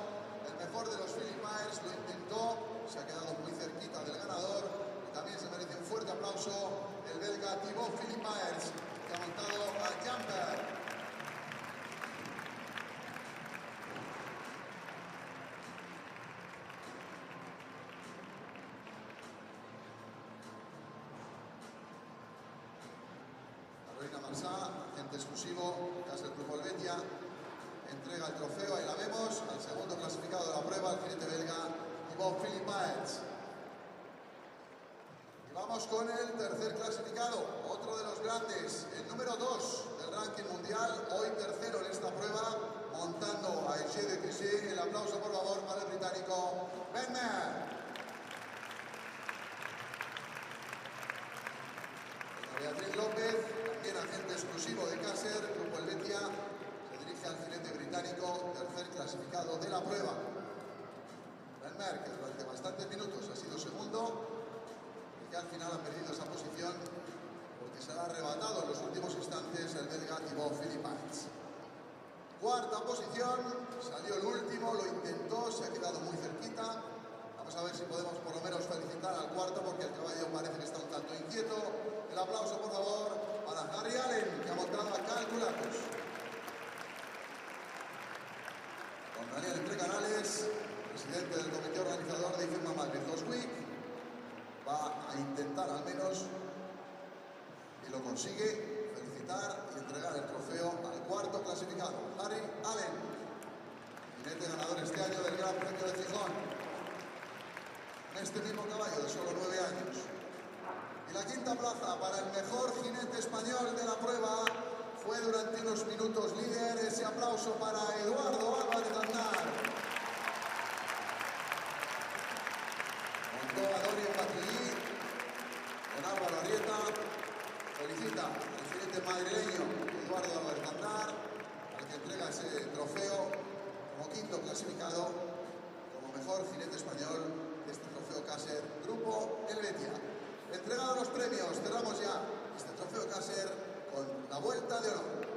A: el mejor de los Philip Myers, lo intentó, se ha quedado muy cerquita del ganador y también se merece un fuerte aplauso el belga Thibaut Philip Myers, que ha montado a Jumper. Agente exclusivo, Casa del Grupo Helvetia, entrega el trofeo, ahí la vemos, al segundo clasificado de la prueba, el jinete belga Thibaut Philip Myers. Y vamos con el tercer clasificado, otro de los grandes, el número 2 del ranking mundial, hoy tercero en esta prueba, montando a Eche de Crisé. El aplauso por favor para el británico Ben Mayer. Beatriz López, también agente exclusivo de Caser, Grupo Helvetia, se dirige al jinete británico, tercer clasificado de la prueba. Ben Mayer, que durante bastantes minutos ha sido segundo, y que al final ha perdido esa posición porque se ha arrebatado en los últimos instantes el belga Thibaut Philip Myers. Cuarta posición, salió el último, lo intentó, se ha quedado muy cerquita. Vamos a ver si podemos por lo menos felicitar al cuarto, porque el caballo parece que está un tanto inquieto. El aplauso, por favor, para Harry Allen, que ha montado a Calculatus. Don Daniel Entre Canales, presidente del comité organizador de IFEMA Madrid Enjoy, va a intentar al menos, y lo consigue, felicitar y entregar el trofeo al cuarto clasificado, Harry Allen, jinete ganador este año del Gran Premio de Gijón, en este mismo caballo de solo 9 años. Y la quinta plaza para el mejor jinete español de la prueba fue durante unos minutos líder. Ese aplauso para Eduardo Álvarez Aznar. Montó a Dorian Batllí, con Álvaro Arrieta. Felicita al jinete madrileño Eduardo Álvarez Aznar, al que entrega ese trofeo como quinto clasificado, como mejor jinete español de este trofeo Caser Grupo Helvetia. Entregados los premios, cerramos ya este trofeo Caser con la vuelta de honor.